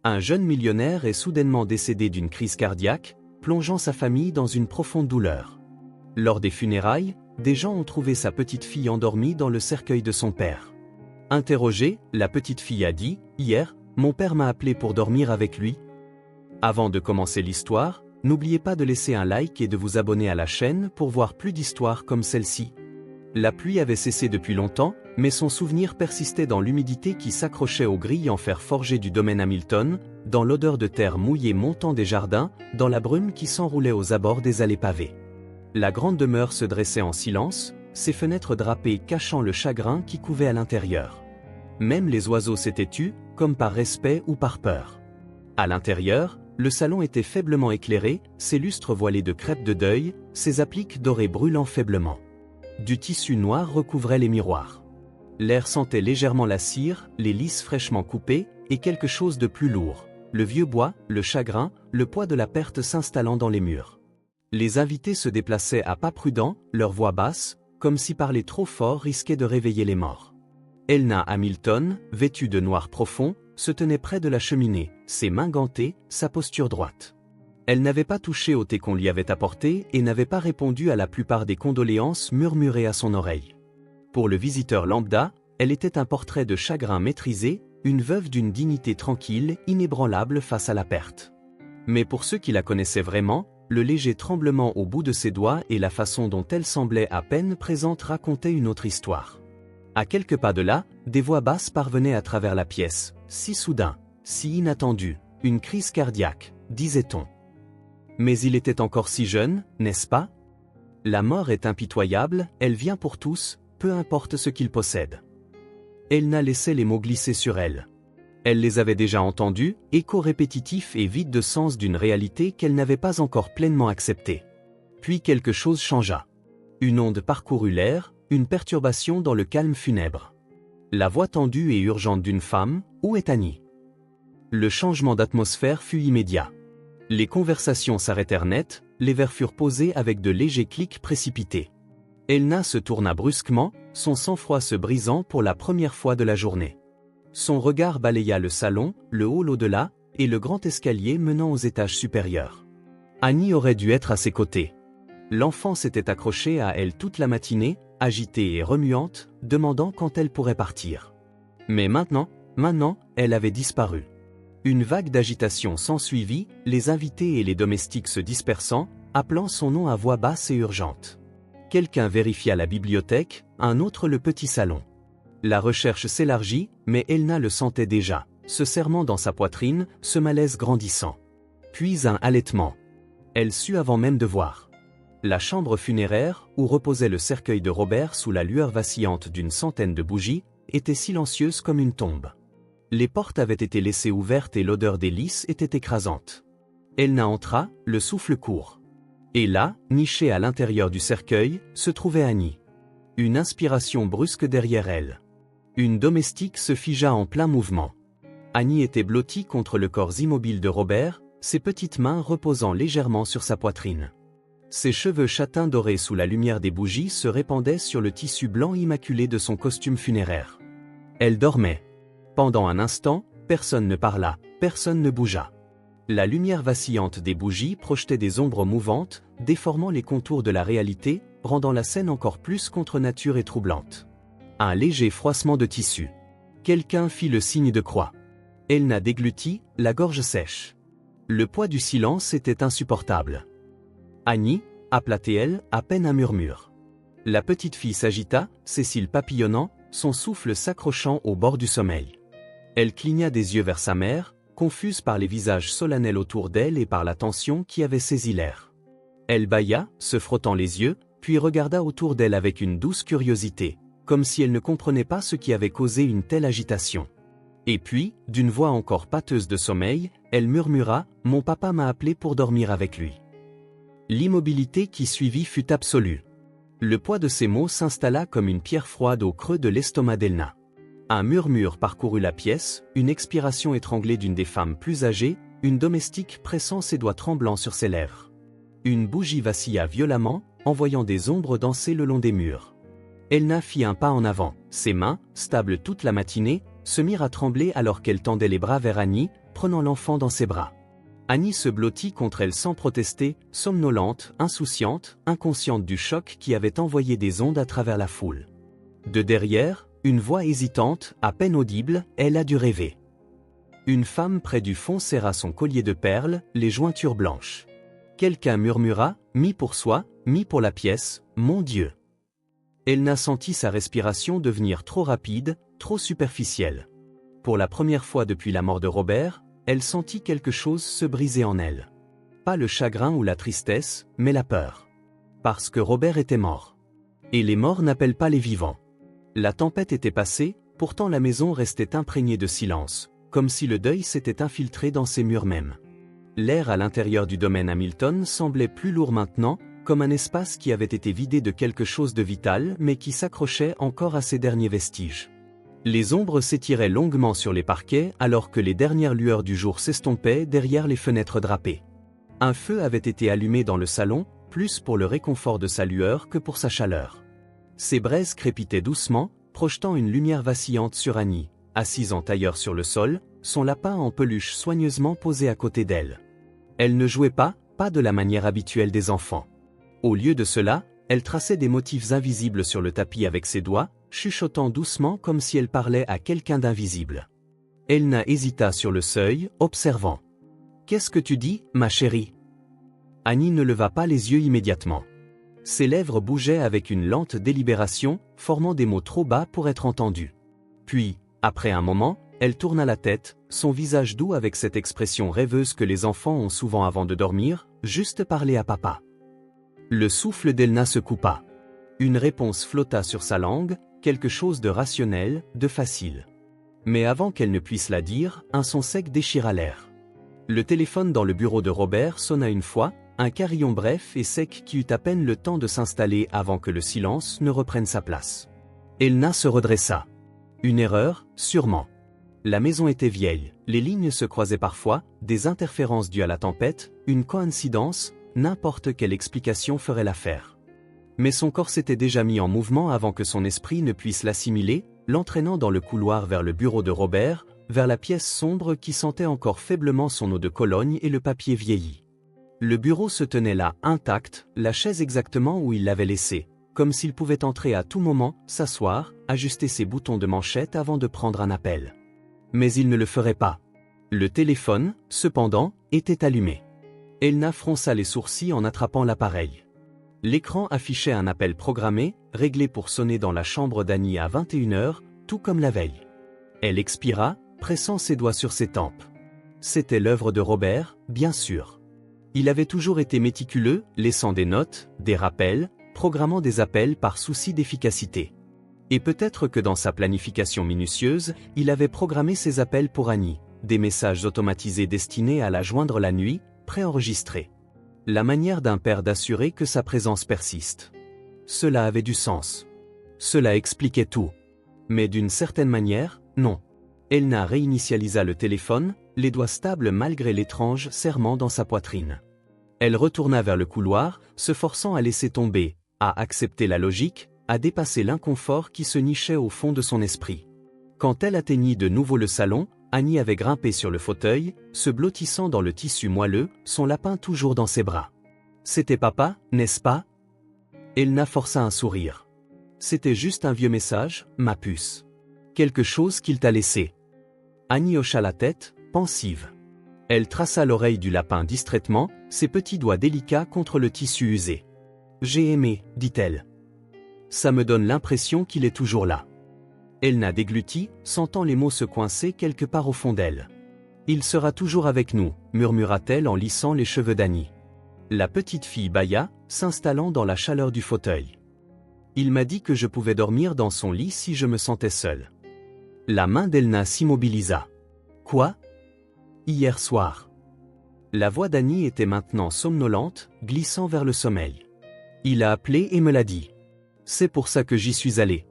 Un jeune millionnaire est soudainement décédé d'une crise cardiaque, plongeant sa famille dans une profonde douleur. Lors des funérailles, des gens ont trouvé sa petite fille endormie dans le cercueil de son père. Interrogée, la petite fille a dit « Hier, mon père m'a appelé pour dormir avec lui ». Avant de commencer l'histoire, n'oubliez pas de laisser un like et de vous abonner à la chaîne pour voir plus d'histoires comme celle-ci. La pluie avait cessé depuis longtemps, mais son souvenir persistait dans l'humidité qui s'accrochait aux grilles en fer forgé du domaine Hamilton, dans l'odeur de terre mouillée montant des jardins, dans la brume qui s'enroulait aux abords des allées pavées. La grande demeure se dressait en silence, ses fenêtres drapées cachant le chagrin qui couvait à l'intérieur. Même les oiseaux s'étaient tus, comme par respect ou par peur. À l'intérieur, le salon était faiblement éclairé, ses lustres voilés de crêpe de deuil, ses appliques dorées brûlant faiblement. Du tissu noir recouvrait les miroirs. L'air sentait légèrement la cire, les lys fraîchement coupés, et quelque chose de plus lourd. Le vieux bois, le chagrin, le poids de la perte s'installant dans les murs. Les invités se déplaçaient à pas prudents, leur voix basse, comme si parler trop fort risquait de réveiller les morts. Elna Hamilton, vêtue de noir profond, se tenait près de la cheminée, ses mains gantées, sa posture droite. Elle n'avait pas touché au thé qu'on lui avait apporté et n'avait pas répondu à la plupart des condoléances murmurées à son oreille. Pour le visiteur lambda, elle était un portrait de chagrin maîtrisé, une veuve d'une dignité tranquille, inébranlable face à la perte. Mais pour ceux qui la connaissaient vraiment, le léger tremblement au bout de ses doigts et la façon dont elle semblait à peine présente racontaient une autre histoire. À quelques pas de là, des voix basses parvenaient à travers la pièce, si soudain, si inattendu, une crise cardiaque, disait-on. Mais il était encore si jeune, n'est-ce pas? La mort est impitoyable, elle vient pour tous, peu importe ce qu'ils possèdent. Elna laissait les mots glisser sur elle. Elle les avait déjà entendus, échos répétitifs et vides de sens d'une réalité qu'elle n'avait pas encore pleinement acceptée. Puis quelque chose changea. Une onde parcourut l'air, une perturbation dans le calme funèbre. La voix tendue et urgente d'une femme, « Où est Annie ?» Le changement d'atmosphère fut immédiat. Les conversations s'arrêtèrent net, les verres furent posés avec de légers clics précipités. Elna se tourna brusquement, son sang-froid se brisant pour la première fois de la journée. Son regard balaya le salon, le hall au-delà, et le grand escalier menant aux étages supérieurs. Annie aurait dû être à ses côtés. L'enfant s'était accroché à elle toute la matinée, agitée et remuante, demandant quand elle pourrait partir. Mais maintenant, elle avait disparu. Une vague d'agitation s'ensuivit, les invités et les domestiques se dispersant, appelant son nom à voix basse et urgente. Quelqu'un vérifia la bibliothèque, un autre le petit salon. La recherche s'élargit, mais Elna le sentait déjà, se serrant dans sa poitrine, ce malaise grandissant. Puis un halètement. Elle sut avant même de voir. La chambre funéraire, où reposait le cercueil de Robert sous la lueur vacillante d'une centaine de bougies, était silencieuse comme une tombe. Les portes avaient été laissées ouvertes et l'odeur des lys était écrasante. Elna entra, le souffle court. Et là, nichée à l'intérieur du cercueil, se trouvait Annie. Une inspiration brusque derrière elle. Une domestique se figea en plein mouvement. Annie était blottie contre le corps immobile de Robert, ses petites mains reposant légèrement sur sa poitrine. Ses cheveux châtains dorés sous la lumière des bougies se répandaient sur le tissu blanc immaculé de son costume funéraire. Elle dormait. Pendant un instant, personne ne parla, personne ne bougea. La lumière vacillante des bougies projetait des ombres mouvantes, déformant les contours de la réalité, rendant la scène encore plus contre nature et troublante. Un léger froissement de tissu. Quelqu'un fit le signe de croix. Elna déglutit, la gorge sèche. Le poids du silence était insupportable. Annie, appela-t-elle, à peine un murmure. La petite fille s'agita, ses cils papillonnant, son souffle s'accrochant au bord du sommeil. Elle cligna des yeux vers sa mère, confuse par les visages solennels autour d'elle et par la tension qui avait saisi l'air. Elle bâilla, se frottant les yeux, puis regarda autour d'elle avec une douce curiosité, comme si elle ne comprenait pas ce qui avait causé une telle agitation. Et puis, d'une voix encore pâteuse de sommeil, elle murmura « Mon papa m'a appelé pour dormir avec lui ». L'immobilité qui suivit fut absolue. Le poids de ces mots s'installa comme une pierre froide au creux de l'estomac d'Elna. Un murmure parcourut la pièce, une expiration étranglée d'une des femmes plus âgées, une domestique pressant ses doigts tremblants sur ses lèvres. Une bougie vacilla violemment, envoyant des ombres danser le long des murs. Elna fit un pas en avant, ses mains, stables toute la matinée, se mirent à trembler alors qu'elle tendait les bras vers Annie, prenant l'enfant dans ses bras. Annie se blottit contre elle sans protester, somnolente, insouciante, inconsciente du choc qui avait envoyé des ondes à travers la foule. De derrière, une voix hésitante, à peine audible, elle a dû rêver. Une femme près du fond serra son collier de perles, les jointures blanches. Quelqu'un murmura, mi pour soi, mi pour la pièce, mon Dieu. Elna sentit sa respiration devenir trop rapide, trop superficielle. Pour la première fois depuis la mort de Robert, elle sentit quelque chose se briser en elle. Pas le chagrin ou la tristesse, mais la peur. Parce que Robert était mort. Et les morts n'appellent pas les vivants. La tempête était passée, pourtant la maison restait imprégnée de silence, comme si le deuil s'était infiltré dans ses murs mêmes. L'air à l'intérieur du domaine Hamilton semblait plus lourd maintenant, comme un espace qui avait été vidé de quelque chose de vital mais qui s'accrochait encore à ses derniers vestiges. Les ombres s'étiraient longuement sur les parquets alors que les dernières lueurs du jour s'estompaient derrière les fenêtres drapées. Un feu avait été allumé dans le salon, plus pour le réconfort de sa lueur que pour sa chaleur. Ses braises crépitaient doucement, projetant une lumière vacillante sur Annie, assise en tailleur sur le sol, son lapin en peluche soigneusement posé à côté d'elle. Elle ne jouait pas de la manière habituelle des enfants. Au lieu de cela, elle traçait des motifs invisibles sur le tapis avec ses doigts, chuchotant doucement comme si elle parlait à quelqu'un d'invisible. Elna hésita sur le seuil, observant. « Qu'est-ce que tu dis, ma chérie ?» Annie ne leva pas les yeux immédiatement. Ses lèvres bougeaient avec une lente délibération, formant des mots trop bas pour être entendus. Puis, après un moment, elle tourna la tête, son visage doux avec cette expression rêveuse que les enfants ont souvent avant de dormir, juste parler à papa. Le souffle d'Elna se coupa. Une réponse flotta sur sa langue, quelque chose de rationnel, de facile. Mais avant qu'elle ne puisse la dire, un son sec déchira l'air. Le téléphone dans le bureau de Robert sonna une fois, un carillon bref et sec qui eut à peine le temps de s'installer avant que le silence ne reprenne sa place. Elna se redressa. Une erreur, sûrement. La maison était vieille, les lignes se croisaient parfois, des interférences dues à la tempête, une coïncidence, n'importe quelle explication ferait l'affaire. Mais son corps s'était déjà mis en mouvement avant que son esprit ne puisse l'assimiler, l'entraînant dans le couloir vers le bureau de Robert, vers la pièce sombre qui sentait encore faiblement son eau de Cologne et le papier vieilli. Le bureau se tenait là, intact, la chaise exactement où il l'avait laissée, comme s'il pouvait entrer à tout moment, s'asseoir, ajuster ses boutons de manchette avant de prendre un appel. Mais il ne le ferait pas. Le téléphone, cependant, était allumé. Elna fronça les sourcils en attrapant l'appareil. L'écran affichait un appel programmé, réglé pour sonner dans la chambre d'Annie à 21h, tout comme la veille. Elle expira, pressant ses doigts sur ses tempes. C'était l'œuvre de Robert, bien sûr. Il avait toujours été méticuleux, laissant des notes, des rappels, programmant des appels par souci d'efficacité. Et peut-être que dans sa planification minutieuse, il avait programmé ses appels pour Annie, des messages automatisés destinés à la joindre la nuit, préenregistrés. La manière d'un père d'assurer que sa présence persiste. Cela avait du sens. Cela expliquait tout. Mais d'une certaine manière, non. Elna réinitialisa le téléphone, les doigts stables malgré l'étrange serrement dans sa poitrine. Elle retourna vers le couloir, se forçant à laisser tomber, à accepter la logique, à dépasser l'inconfort qui se nichait au fond de son esprit. Quand elle atteignit de nouveau le salon, Annie avait grimpé sur le fauteuil, se blottissant dans le tissu moelleux, son lapin toujours dans ses bras. « C'était papa, n'est-ce pas ?» Elna força un sourire. « C'était juste un vieux message, ma puce. Quelque chose qu'il t'a laissé. » Annie hocha la tête, pensive. Elle traça l'oreille du lapin distraitement, ses petits doigts délicats contre le tissu usé. « J'ai aimé, dit-elle. Ça me donne l'impression qu'il est toujours là. » Elna déglutit, sentant les mots se coincer quelque part au fond d'elle. « Il sera toujours avec nous, » murmura-t-elle en lissant les cheveux d'Annie. La petite fille bâilla, s'installant dans la chaleur du fauteuil. « Il m'a dit que je pouvais dormir dans son lit si je me sentais seule. » La main d'Elna s'immobilisa. « Quoi ? » ?»« Hier soir. » La voix d'Annie était maintenant somnolente, glissant vers le sommeil. « Il a appelé et me l'a dit. C'est pour ça que j'y suis allée. »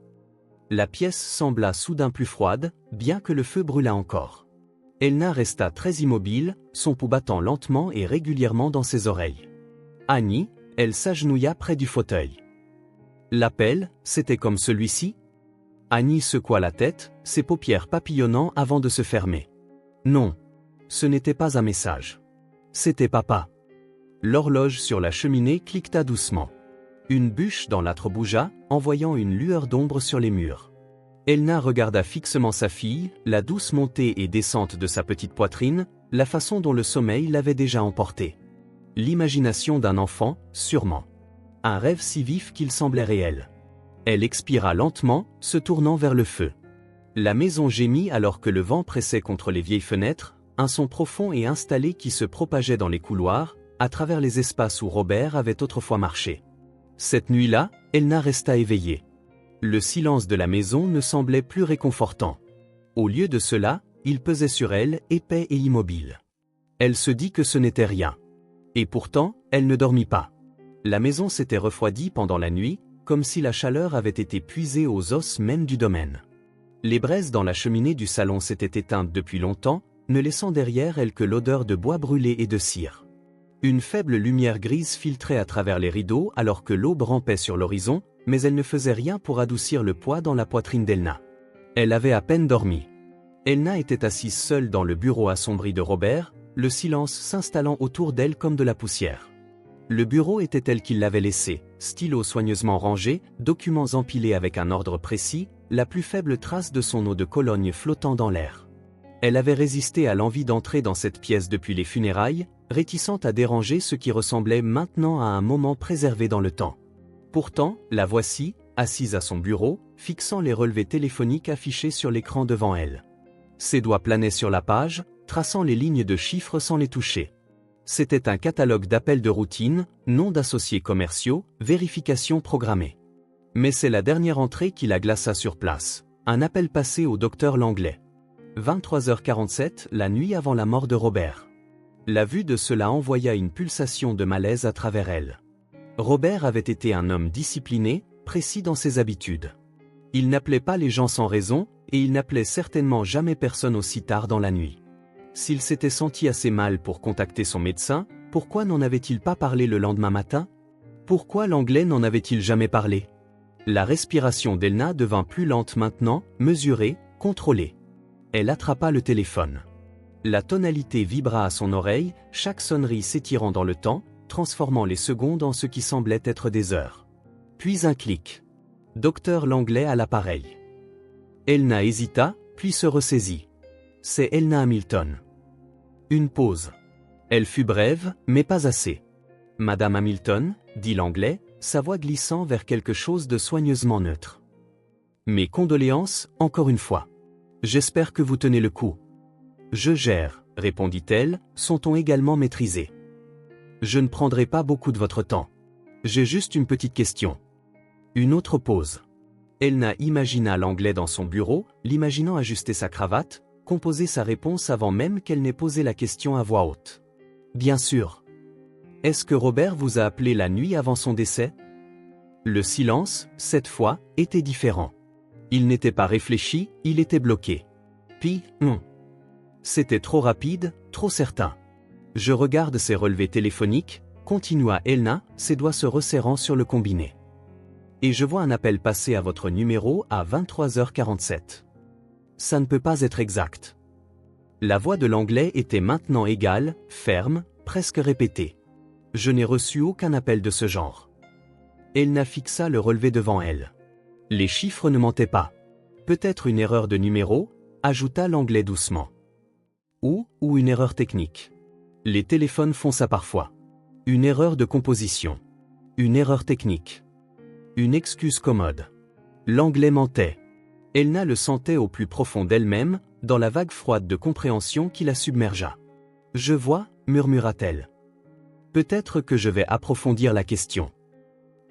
La pièce sembla soudain plus froide, bien que le feu brûlât encore. Elna resta très immobile, son pouls battant lentement et régulièrement dans ses oreilles. Annie, elle s'agenouilla près du fauteuil. L'appel, c'était comme celui-ci ? Annie secoua la tête, ses paupières papillonnant avant de se fermer. Non. ce n'était pas un message. C'était papa. L'horloge sur la cheminée cliqueta doucement. Une bûche dans l'âtre bougea, envoyant une lueur d'ombre sur les murs. Elna regarda fixement sa fille, la douce montée et descente de sa petite poitrine, la façon dont le sommeil l'avait déjà emportée. L'imagination d'un enfant, sûrement. Un rêve si vif qu'il semblait réel. Elle expira lentement, se tournant vers le feu. La maison gémit alors que le vent pressait contre les vieilles fenêtres, un son profond et installé qui se propageait dans les couloirs, à travers les espaces où Robert avait autrefois marché. Cette nuit-là, Elna resta éveillée. Le silence de la maison ne semblait plus réconfortant. Au lieu de cela, il pesait sur elle, épais et immobile. Elle se dit que ce n'était rien. Et pourtant, elle ne dormit pas. La maison s'était refroidie pendant la nuit, comme si la chaleur avait été puisée aux os même du domaine. Les braises dans la cheminée du salon s'étaient éteintes depuis longtemps, ne laissant derrière elles que l'odeur de bois brûlé et de cire. Une faible lumière grise filtrait à travers les rideaux alors que l'aube rampait sur l'horizon, mais elle ne faisait rien pour adoucir le poids dans la poitrine d'Elna. Elle avait à peine dormi. Elna était assise seule dans le bureau assombri de Robert, le silence s'installant autour d'elle comme de la poussière. Le bureau était tel qu'il l'avait laissé, stylos soigneusement rangés, documents empilés avec un ordre précis, la plus faible trace de son eau de Cologne flottant dans l'air. Elle avait résisté à l'envie d'entrer dans cette pièce depuis les funérailles, réticente à déranger ce qui ressemblait maintenant à un moment préservé dans le temps. Pourtant, la voici, assise à son bureau, fixant les relevés téléphoniques affichés sur l'écran devant elle. Ses doigts planaient sur la page, traçant les lignes de chiffres sans les toucher. C'était un catalogue d'appels de routine, noms d'associés commerciaux, vérifications programmées. Mais c'est la dernière entrée qui la glaça sur place. Un appel passé au docteur Langlais. 23h47, la nuit avant la mort de Robert. La vue de cela envoya une pulsation de malaise à travers elle. Robert avait été un homme discipliné, précis dans ses habitudes. Il n'appelait pas les gens sans raison, et il n'appelait certainement jamais personne aussi tard dans la nuit. S'il s'était senti assez mal pour contacter son médecin, pourquoi n'en avait-il pas parlé le lendemain matin? Pourquoi l'Anglais n'en avait-il jamais parlé? La respiration d'Elna devint plus lente maintenant, mesurée, contrôlée. Elle attrapa le téléphone. La tonalité vibra à son oreille, chaque sonnerie s'étirant dans le temps, transformant les secondes en ce qui semblait être des heures. Puis un clic. Docteur Langlais à l'appareil. Elna hésita, puis se ressaisit. C'est Elna Hamilton. Une pause. Elle fut brève, mais pas assez. Madame Hamilton, dit l'Anglais, sa voix glissant vers quelque chose de soigneusement neutre. Mes condoléances, encore une fois. J'espère que vous tenez le coup. Je gère, répondit-elle, son ton également maîtrisé. Je ne prendrai pas beaucoup de votre temps. J'ai juste une petite question. Une autre pause. Elna imagina l'Anglais dans son bureau, l'imaginant ajuster sa cravate, composer sa réponse avant même qu'elle n'ait posé la question à voix haute. Bien sûr. Est-ce que Robert vous a appelé la nuit avant son décès? Le silence, cette fois, était différent. Il n'était pas réfléchi, il était bloqué. Puis, C'était trop rapide, trop certain. Je regarde ses relevés téléphoniques, continua Elna, ses doigts se resserrant sur le combiné. Et je vois un appel passer à votre numéro à 23h47. Ça ne peut pas être exact. La voix de l'Anglais était maintenant égale, ferme, presque répétée. Je n'ai reçu aucun appel de ce genre. Elna fixa le relevé devant elle. Les chiffres ne mentaient pas. Peut-être une erreur de numéro, ajouta l'Anglais doucement. Ou une erreur technique. Les téléphones font ça parfois. Une erreur de composition. Une erreur technique. Une excuse commode. L'Anglais mentait. Elna le sentait au plus profond d'elle-même, dans la vague froide de compréhension qui la submergea. « Je vois », murmura-t-elle. « Peut-être que je vais approfondir la question. »«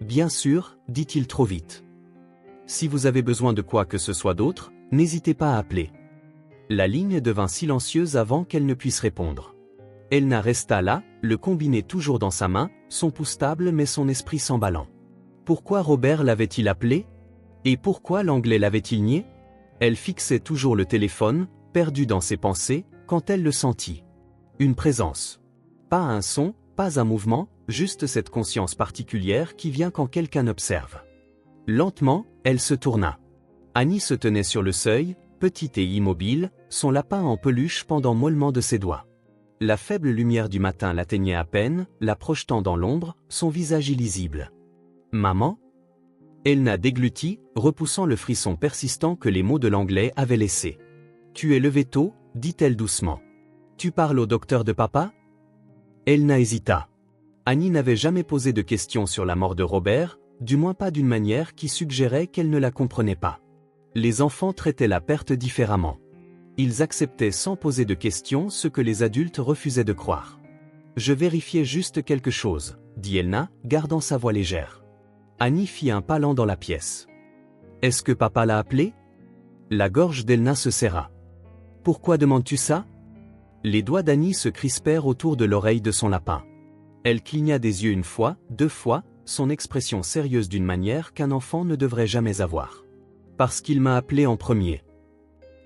Bien sûr », dit-il trop vite. « Si vous avez besoin de quoi que ce soit d'autre, n'hésitez pas à appeler. » La ligne devint silencieuse avant qu'elle ne puisse répondre. Elna resta là, le combiné toujours dans sa main, son pouce stable mais son esprit s'emballant. Pourquoi Robert l'avait-il appelé? Et pourquoi l'Anglais l'avait-il nié? Elle fixait toujours le téléphone, perdue dans ses pensées, quand elle le sentit. Une présence. Pas un son, pas un mouvement, juste cette conscience particulière qui vient quand quelqu'un observe. Lentement, elle se tourna. Annie se tenait sur le seuil, petite et immobile, son lapin en peluche pendant mollement de ses doigts. La faible lumière du matin l'atteignait à peine, la projetant dans l'ombre, son visage illisible. « Maman ?» Elna déglutit, repoussant le frisson persistant que les mots de l'anglais avaient laissé. « Tu es levé tôt ?» dit-elle doucement. « Tu parles au docteur de papa ?» Elna hésita. Annie n'avait jamais posé de questions sur la mort de Robert, du moins pas d'une manière qui suggérait qu'elle ne la comprenait pas. Les enfants traitaient la perte différemment. Ils acceptaient sans poser de questions ce que les adultes refusaient de croire. « Je vérifiais juste quelque chose », dit Elna, gardant sa voix légère. Annie fit un pas lent dans la pièce. « Est-ce que papa l'a appelé ?» La gorge d'Elna se serra. « Pourquoi demandes-tu ça ?» Les doigts d'Annie se crispèrent autour de l'oreille de son lapin. Elle cligna des yeux une fois, 2 fois, son expression sérieuse d'une manière qu'un enfant ne devrait jamais avoir. « Parce qu'il m'a appelé en premier. »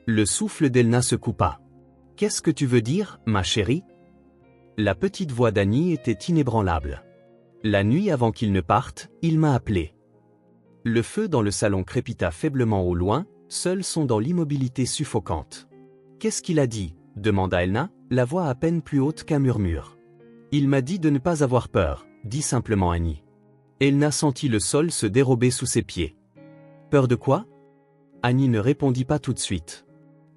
Le souffle d'Elna se coupa. « Qu'est-ce que tu veux dire, ma chérie ?» La petite voix d'Annie était inébranlable. « La nuit avant qu'il ne parte, il m'a appelé. » Le feu dans le salon crépita faiblement au loin, seul son dans l'immobilité suffocante. « Qu'est-ce qu'il a dit ?» demanda Elna, la voix à peine plus haute qu'un murmure. « Il m'a dit de ne pas avoir peur », dit simplement Annie. Elna sentit le sol se dérober sous ses pieds. « Peur de quoi ?» Annie ne répondit pas tout de suite.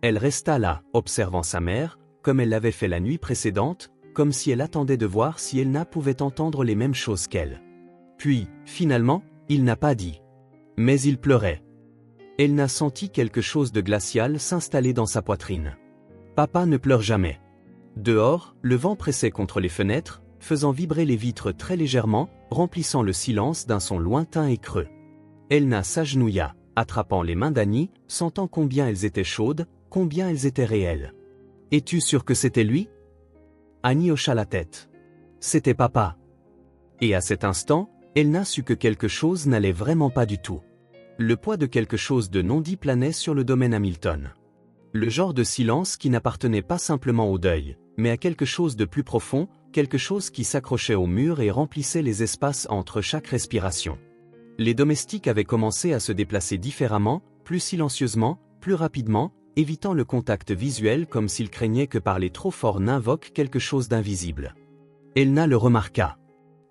Elle resta là, observant sa mère, comme elle l'avait fait la nuit précédente, comme si elle attendait de voir si Elna pouvait entendre les mêmes choses qu'elle. Puis, finalement, il n'a pas dit. Mais il pleurait. Elna sentit quelque chose de glacial s'installer dans sa poitrine. Papa ne pleure jamais. Dehors, le vent pressait contre les fenêtres, faisant vibrer les vitres très légèrement, remplissant le silence d'un son lointain et creux. Elna s'agenouilla, attrapant les mains d'Annie, sentant combien elles étaient chaudes, combien elles étaient réelles. « Es-tu sûr que c'était lui ?» Annie hocha la tête. « C'était papa. » Et à cet instant, Elna sut que quelque chose n'allait vraiment pas du tout. Le poids de quelque chose de non dit planait sur le domaine Hamilton. Le genre de silence qui n'appartenait pas simplement au deuil, mais à quelque chose de plus profond, quelque chose qui s'accrochait au mur et remplissait les espaces entre chaque respiration. Les domestiques avaient commencé à se déplacer différemment, plus silencieusement, plus rapidement, évitant le contact visuel comme s'ils craignaient que parler trop fort n'invoque quelque chose d'invisible. Elna le remarqua.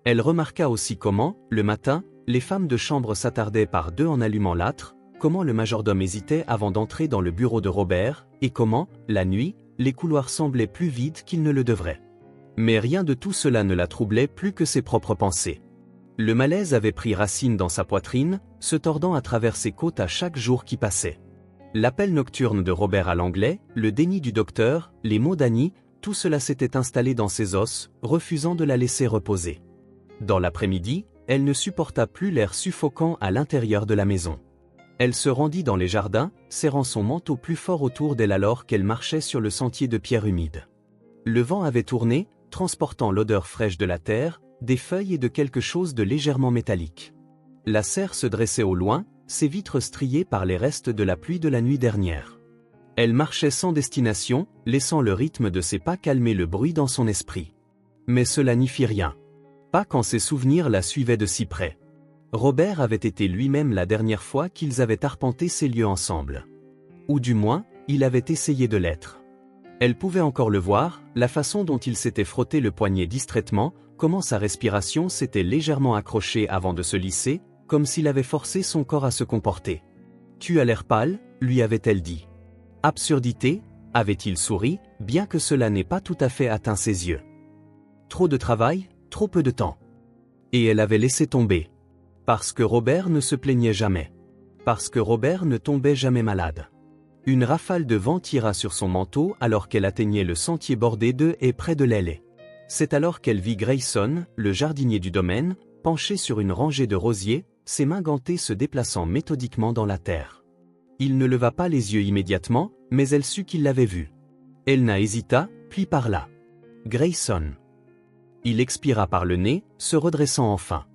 Elle remarqua aussi comment, le matin, les femmes de chambre s'attardaient par 2 en allumant l'âtre, comment le majordome hésitait avant d'entrer dans le bureau de Robert, et comment, la nuit, les couloirs semblaient plus vides qu'ils ne le devraient. Mais rien de tout cela ne la troublait plus que ses propres pensées. Le malaise avait pris racine dans sa poitrine, se tordant à travers ses côtes à chaque jour qui passait. L'appel nocturne de Robert à l'anglais, le déni du docteur, les mots d'Annie, tout cela s'était installé dans ses os, refusant de la laisser reposer. Dans l'après-midi, elle ne supporta plus l'air suffocant à l'intérieur de la maison. Elle se rendit dans les jardins, serrant son manteau plus fort autour d'elle alors qu'elle marchait sur le sentier de pierre humide. Le vent avait tourné, transportant l'odeur fraîche de la terre, des feuilles et de quelque chose de légèrement métallique. La serre se dressait au loin, ses vitres striées par les restes de la pluie de la nuit dernière. Elle marchait sans destination, laissant le rythme de ses pas calmer le bruit dans son esprit. Mais cela n'y fit rien. Pas quand ses souvenirs la suivaient de si près. Robert avait été lui-même la dernière fois qu'ils avaient arpenté ces lieux ensemble. Ou du moins, il avait essayé de l'être. Elle pouvait encore le voir, la façon dont il s'était frotté le poignet distraitement, comment sa respiration s'était légèrement accrochée avant de se lisser, comme s'il avait forcé son corps à se comporter. « Tu as l'air pâle », lui avait-elle dit. « Absurdité », avait-il souri, bien que cela n'ait pas tout à fait atteint ses yeux. Trop de travail, trop peu de temps. Et elle avait laissé tomber. Parce que Robert ne se plaignait jamais. Parce que Robert ne tombait jamais malade. Une rafale de vent tira sur son manteau alors qu'elle atteignait le sentier bordé de haies près de l'allée. C'est alors qu'elle vit Grayson, le jardinier du domaine, penché sur une rangée de rosiers, ses mains gantées se déplaçant méthodiquement dans la terre. Il ne leva pas les yeux immédiatement, mais elle sut qu'il l'avait vu. Elna hésita, puis parla. « Grayson. » Il expira par le nez, se redressant enfin.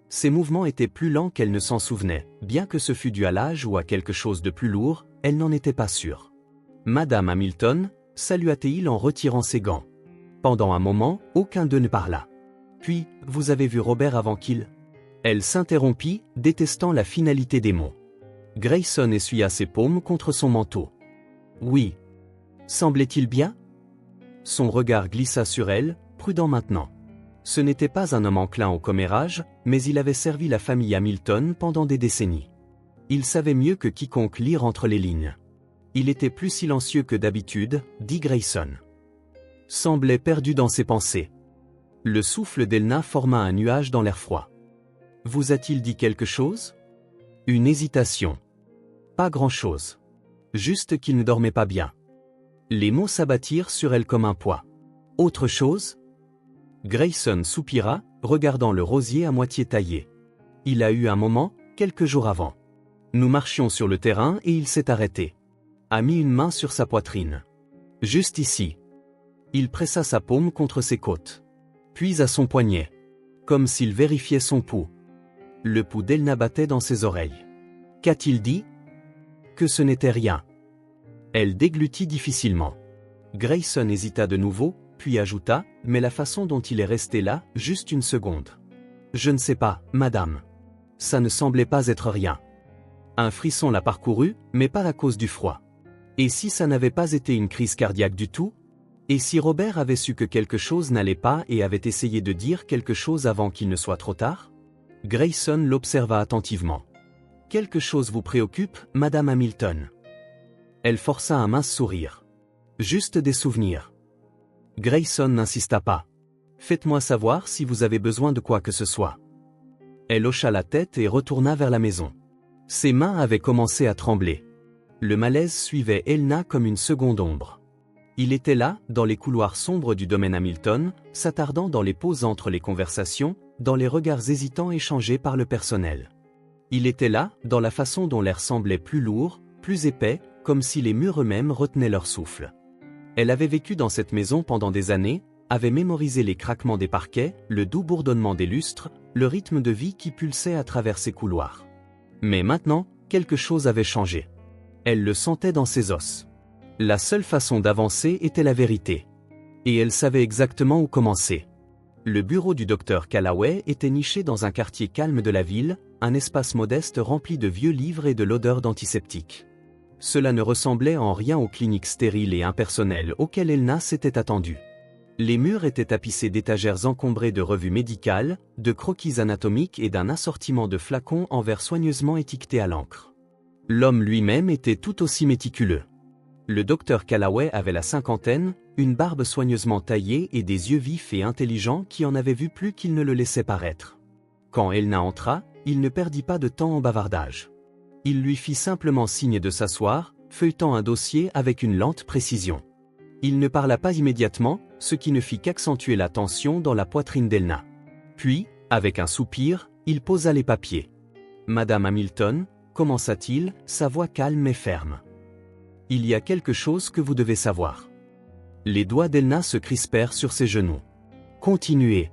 Ses mouvements étaient plus lents qu'elle ne s'en souvenait, bien que ce fût dû à l'âge ou à quelque chose de plus lourd, elle n'en était pas sûre. « Madame Hamilton » salua-t-il en retirant ses gants. Pendant un moment, aucun d'eux ne parla. Puis, « Vous avez vu Robert avant qu'il… » Elle s'interrompit, détestant la finalité des mots. Grayson essuya ses paumes contre son manteau. « Oui. Semblait-il bien ?» Son regard glissa sur elle, prudent maintenant. Ce n'était pas un homme enclin au commérage, mais il avait servi la famille Hamilton pendant des décennies. Il savait mieux que quiconque lire entre les lignes. Il était plus silencieux que d'habitude, dit Grayson. Semblait perdu dans ses pensées. Le souffle d'Elna forma un nuage dans l'air froid. Vous a-t-il dit quelque chose? Une hésitation. Pas grand-chose. Juste qu'il ne dormait pas bien. Les mots s'abattirent sur elle comme un poids. Autre chose? Grayson soupira, regardant le rosier à moitié taillé. Il a eu un moment, quelques jours avant. Nous marchions sur le terrain et il s'est arrêté. A mis une main sur sa poitrine. Juste ici. Il pressa sa paume contre ses côtes. Puis à son poignet. Comme s'il vérifiait son pouls. Le pouls d'Elna battait dans ses oreilles. Qu'a-t-il dit? Que ce n'était rien. Elle déglutit difficilement. Grayson hésita de nouveau, puis ajouta, mais la façon dont il est resté là, juste une seconde. Je ne sais pas, madame. Ça ne semblait pas être rien. Un frisson l'a parcouru, mais pas à cause du froid. Et si ça n'avait pas été une crise cardiaque du tout? Et si Robert avait su que quelque chose n'allait pas et avait essayé de dire quelque chose avant qu'il ne soit trop tard? Grayson l'observa attentivement. Quelque chose vous préoccupe, madame Hamilton? Elle força un mince sourire. Juste des souvenirs. Grayson n'insista pas. Faites-moi savoir si vous avez besoin de quoi que ce soit. Elle hocha la tête et retourna vers la maison. Ses mains avaient commencé à trembler. Le malaise suivait Elna comme une seconde ombre. Il était là, dans les couloirs sombres du domaine Hamilton, s'attardant dans les pauses entre les conversations, dans les regards hésitants échangés par le personnel. Il était là, dans la façon dont l'air semblait plus lourd, plus épais, comme si les murs eux-mêmes retenaient leur souffle. Elle avait vécu dans cette maison pendant des années, avait mémorisé les craquements des parquets, le doux bourdonnement des lustres, le rythme de vie qui pulsait à travers ces couloirs. Mais maintenant, quelque chose avait changé. Elle le sentait dans ses os. La seule façon d'avancer était la vérité. Et elle savait exactement où commencer. Le bureau du docteur Callaway était niché dans un quartier calme de la ville, un espace modeste rempli de vieux livres et de l'odeur d'antiseptique. Cela ne ressemblait en rien aux cliniques stériles et impersonnelles auxquelles Elna s'était attendue. Les murs étaient tapissés d'étagères encombrées de revues médicales, de croquis anatomiques et d'un assortiment de flacons en verre soigneusement étiquetés à l'encre. L'homme lui-même était tout aussi méticuleux. Le docteur Callaway avait la cinquantaine, une barbe soigneusement taillée et des yeux vifs et intelligents qui en avaient vu plus qu'ils ne le laissaient paraître. Quand Elna entra, il ne perdit pas de temps en bavardage. Il lui fit simplement signe de s'asseoir, feuilletant un dossier avec une lente précision. Il ne parla pas immédiatement, ce qui ne fit qu'accentuer la tension dans la poitrine d'Elna. Puis, avec un soupir, il posa les papiers. « Madame Hamilton », commença-t-il, sa voix calme et ferme. « Il y a quelque chose que vous devez savoir. » Les doigts d'Elna se crispèrent sur ses genoux. « Continuez. »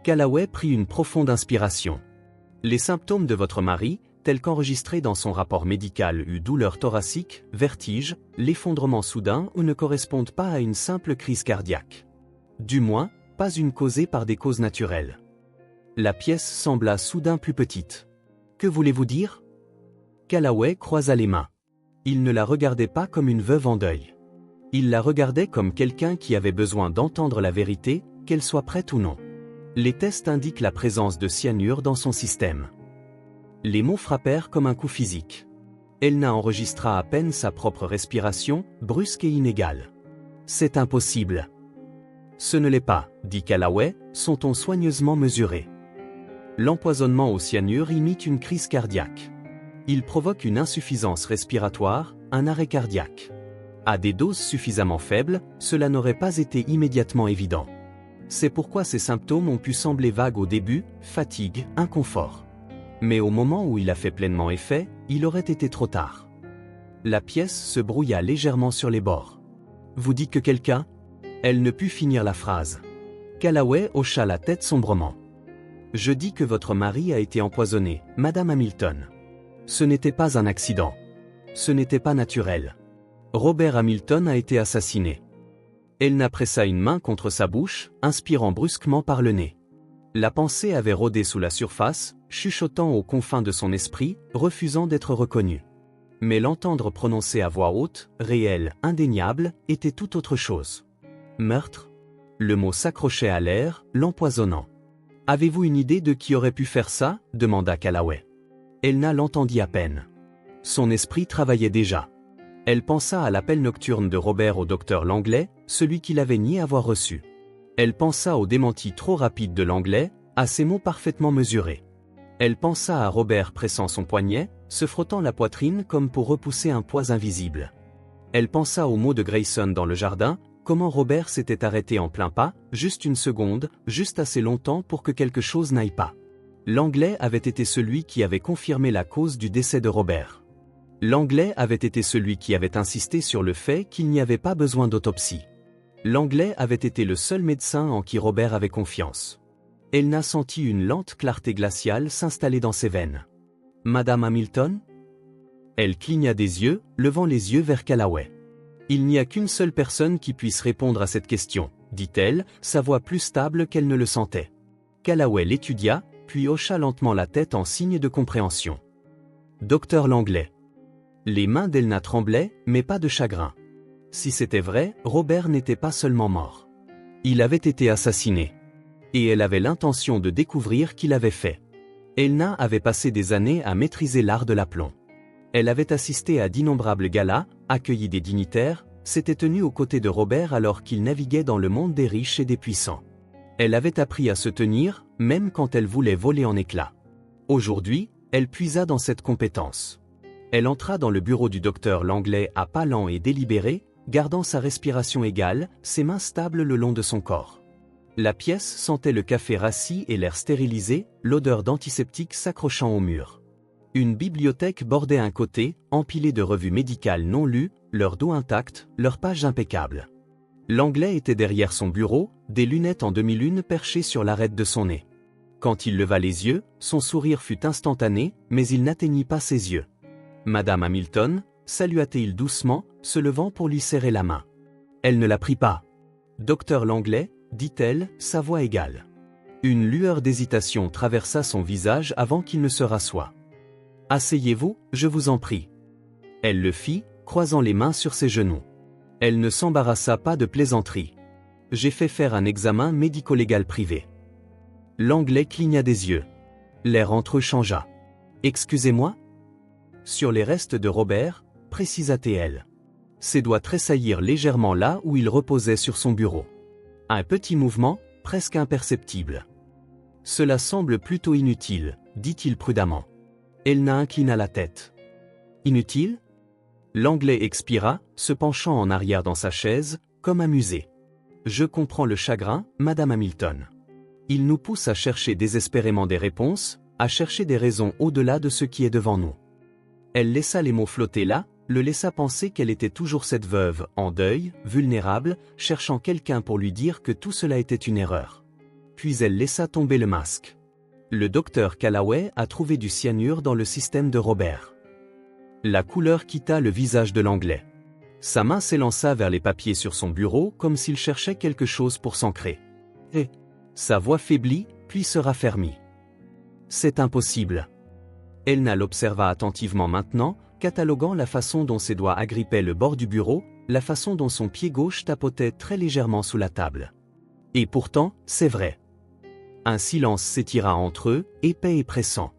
Callaway prit une profonde inspiration. « Les symptômes de votre mari, tels qu'enregistrés dans son rapport médical eut douleur thoracique, vertige, l'effondrement soudain ou ne correspondent pas à une simple crise cardiaque. Du moins, pas une causée par des causes naturelles. » La pièce sembla soudain plus petite. « Que voulez-vous dire ?» Callaway croisa les mains. Il ne la regardait pas comme une veuve en deuil. Il la regardait comme quelqu'un qui avait besoin d'entendre la vérité, qu'elle soit prête ou non. Les tests indiquent la présence de cyanure dans son système. Les mots frappèrent comme un coup physique. Elna enregistra à peine sa propre respiration, brusque et inégale. « C'est impossible. »« Ce ne l'est pas, » dit Callaway, son ton soigneusement mesuré. L'empoisonnement au cyanure imite une crise cardiaque. Il provoque une insuffisance respiratoire, un arrêt cardiaque. À des doses suffisamment faibles, cela n'aurait pas été immédiatement évident. C'est pourquoi ces symptômes ont pu sembler vagues au début, fatigue, inconfort. Mais au moment où il a fait pleinement effet, il aurait été trop tard. La pièce se brouilla légèrement sur les bords. « Vous dites que quelqu'un » Elle ne put finir la phrase. Callaway hocha la tête sombrement. « Je dis que votre mari a été empoisonné, Madame Hamilton. Ce n'était pas un accident. Ce n'était pas naturel. Robert Hamilton a été assassiné. » Elna pressa une main contre sa bouche, inspirant brusquement par le nez. La pensée avait rôdé sous la surface, chuchotant aux confins de son esprit, refusant d'être reconnue. Mais l'entendre prononcer à voix haute, réelle, indéniable, était tout autre chose. « Meurtre? Le mot s'accrochait à l'air, l'empoisonnant. Avez-vous une idée de qui aurait pu faire ça? Demanda Callaway. Elna l'entendit à peine. Son esprit travaillait déjà. Elle pensa à l'appel nocturne de Robert au docteur Langlais, celui qu'il avait nié avoir reçu. Elle pensa au démenti trop rapide de Langlais, à ses mots parfaitement mesurés. Elle pensa à Robert pressant son poignet, se frottant la poitrine comme pour repousser un poids invisible. Elle pensa aux mots de Grayson dans le jardin, comment Robert s'était arrêté en plein pas, juste une seconde, juste assez longtemps pour que quelque chose n'aille pas. Langlais avait été celui qui avait confirmé la cause du décès de Robert. Langlais avait été celui qui avait insisté sur le fait qu'il n'y avait pas besoin d'autopsie. Langlais avait été le seul médecin en qui Robert avait confiance. Elna sentit une lente clarté glaciale s'installer dans ses veines. « Madame Hamilton ?» Elle cligna des yeux, levant les yeux vers Callaway. « Il n'y a qu'une seule personne qui puisse répondre à cette question, » dit-elle, sa voix plus stable qu'elle ne le sentait. Callaway l'étudia, puis hocha lentement la tête en signe de compréhension. « Docteur Langlais. » Les mains d'Elna tremblaient, mais pas de chagrin. Si c'était vrai, Robert n'était pas seulement mort. Il avait été assassiné. Et elle avait l'intention de découvrir qui l'avait fait. Elna avait passé des années à maîtriser l'art de l'aplomb. Elle avait assisté à d'innombrables galas, accueilli des dignitaires, s'était tenue aux côtés de Robert alors qu'il naviguait dans le monde des riches et des puissants. Elle avait appris à se tenir, même quand elle voulait voler en éclats. Aujourd'hui, elle puisa dans cette compétence. Elle entra dans le bureau du docteur Langlais à pas lents et délibérés, gardant sa respiration égale, ses mains stables le long de son corps. La pièce sentait le café rassis et l'air stérilisé, l'odeur d'antiseptique s'accrochant au mur. Une bibliothèque bordait un côté, empilée de revues médicales non lues, leurs dos intacts, leurs pages impeccables. Langlais était derrière son bureau, des lunettes en demi-lune perchées sur l'arête de son nez. Quand il leva les yeux, son sourire fut instantané, mais il n'atteignit pas ses yeux. « Madame Hamilton » salua-t-il doucement, se levant pour lui serrer la main. Elle ne la prit pas. « Docteur Langlais » dit-elle, sa voix égale. Une lueur d'hésitation traversa son visage avant qu'il ne se rassoie. « Asseyez-vous, je vous en prie. » Elle le fit, croisant les mains sur ses genoux. Elle ne s'embarrassa pas de plaisanterie. « J'ai fait faire un examen médico-légal privé. » Langlais cligna des yeux. L'air entre eux changea. « Excusez-moi » Sur les restes de Robert, précisa-t-elle. Ses doigts tressaillirent légèrement là où il reposait sur son bureau. Un petit mouvement, presque imperceptible. « Cela semble plutôt inutile, » dit-il prudemment. Elna inclina la tête. « Inutile ?» Langlais expira, se penchant en arrière dans sa chaise, comme amusé. « Je comprends le chagrin, Madame Hamilton. Il nous pousse à chercher désespérément des réponses, à chercher des raisons au-delà de ce qui est devant nous. » Elle laissa les mots flotter là, le laissa penser qu'elle était toujours cette veuve, en deuil, vulnérable, cherchant quelqu'un pour lui dire que tout cela était une erreur. Puis elle laissa tomber le masque. Le docteur Callaway a trouvé du cyanure dans le système de Robert. La couleur quitta le visage de l'Anglais. Sa main s'élança vers les papiers sur son bureau comme s'il cherchait quelque chose pour s'ancrer. Et sa voix faiblit, puis se raffermit. C'est impossible. Elna l'observa attentivement maintenant, cataloguant la façon dont ses doigts agrippaient le bord du bureau, la façon dont son pied gauche tapotait très légèrement sous la table. Et pourtant, c'est vrai. Un silence s'étira entre eux, épais et pressant.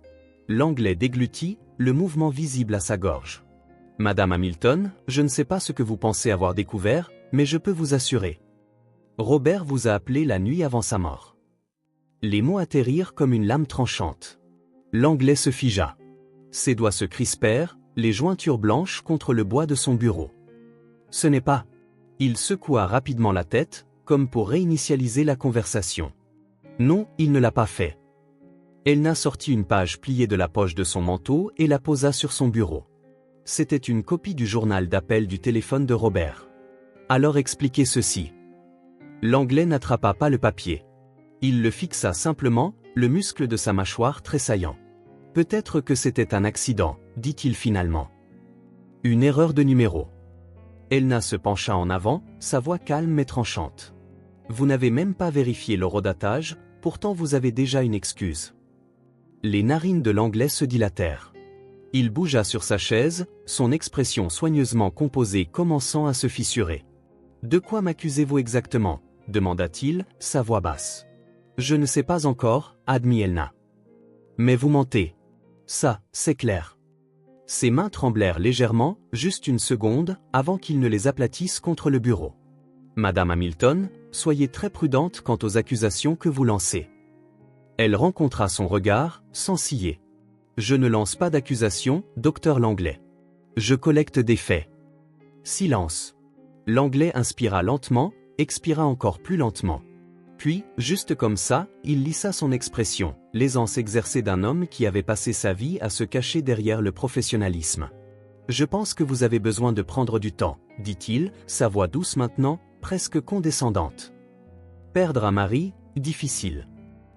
L'Anglais déglutit, le mouvement visible à sa gorge. « Madame Hamilton, je ne sais pas ce que vous pensez avoir découvert, mais je peux vous assurer. Robert vous a appelé la nuit avant sa mort. » Les mots atterrirent comme une lame tranchante. L'Anglais se figea. Ses doigts se crispèrent, les jointures blanches contre le bois de son bureau. Ce n'est pas. Il secoua rapidement la tête, comme pour réinitialiser la conversation. Non, il ne l'a pas fait. Elna sortit une page pliée de la poche de son manteau et la posa sur son bureau. C'était une copie du journal d'appel du téléphone de Robert. Alors expliquez ceci. L'Anglais n'attrapa pas le papier. Il le fixa simplement, le muscle de sa mâchoire tressaillant. Peut-être que c'était un accident, dit-il finalement. Une erreur de numéro. Elna se pencha en avant, sa voix calme mais tranchante. Vous n'avez même pas vérifié l'horodatage, pourtant vous avez déjà une excuse. Les narines de l'Anglais se dilatèrent. Il bougea sur sa chaise, son expression soigneusement composée commençant à se fissurer. De quoi m'accusez-vous exactement? Demanda-t-il, sa voix basse. Je ne sais pas encore, admit Elna. Mais vous mentez. Ça, c'est clair. Ses mains tremblèrent légèrement, juste une seconde, avant qu'il ne les aplatisse contre le bureau. Madame Hamilton, soyez très prudente quant aux accusations que vous lancez. Elle rencontra son regard, sans ciller. Je ne lance pas d'accusations, docteur Langlais. Je collecte des faits. Silence. Langlais inspira lentement, expira encore plus lentement. Puis, juste comme ça, il lissa son expression, l'aisance exercée d'un homme qui avait passé sa vie à se cacher derrière le professionnalisme. Je pense que vous avez besoin de prendre du temps, dit-il, sa voix douce maintenant, presque condescendante. Perdre un mari, difficile.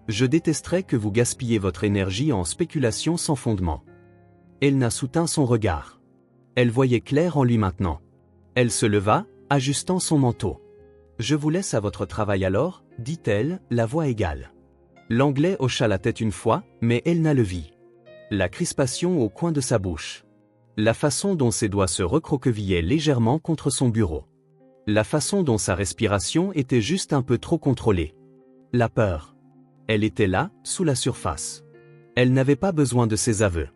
Je détesterais que vous gaspilliez votre énergie en spéculations sans fondement. Elna soutint son regard. Elle voyait clair en lui maintenant. Elle se leva, ajustant son manteau. Je vous laisse à votre travail alors, dit-elle, la voix égale. Langlais hocha la tête une fois, mais Elna le vit. La crispation au coin de sa bouche. La façon dont ses doigts se recroquevillaient légèrement contre son bureau. La façon dont sa respiration était juste un peu trop contrôlée. La peur. Elle était là, sous la surface. Elle n'avait pas besoin de ses aveux.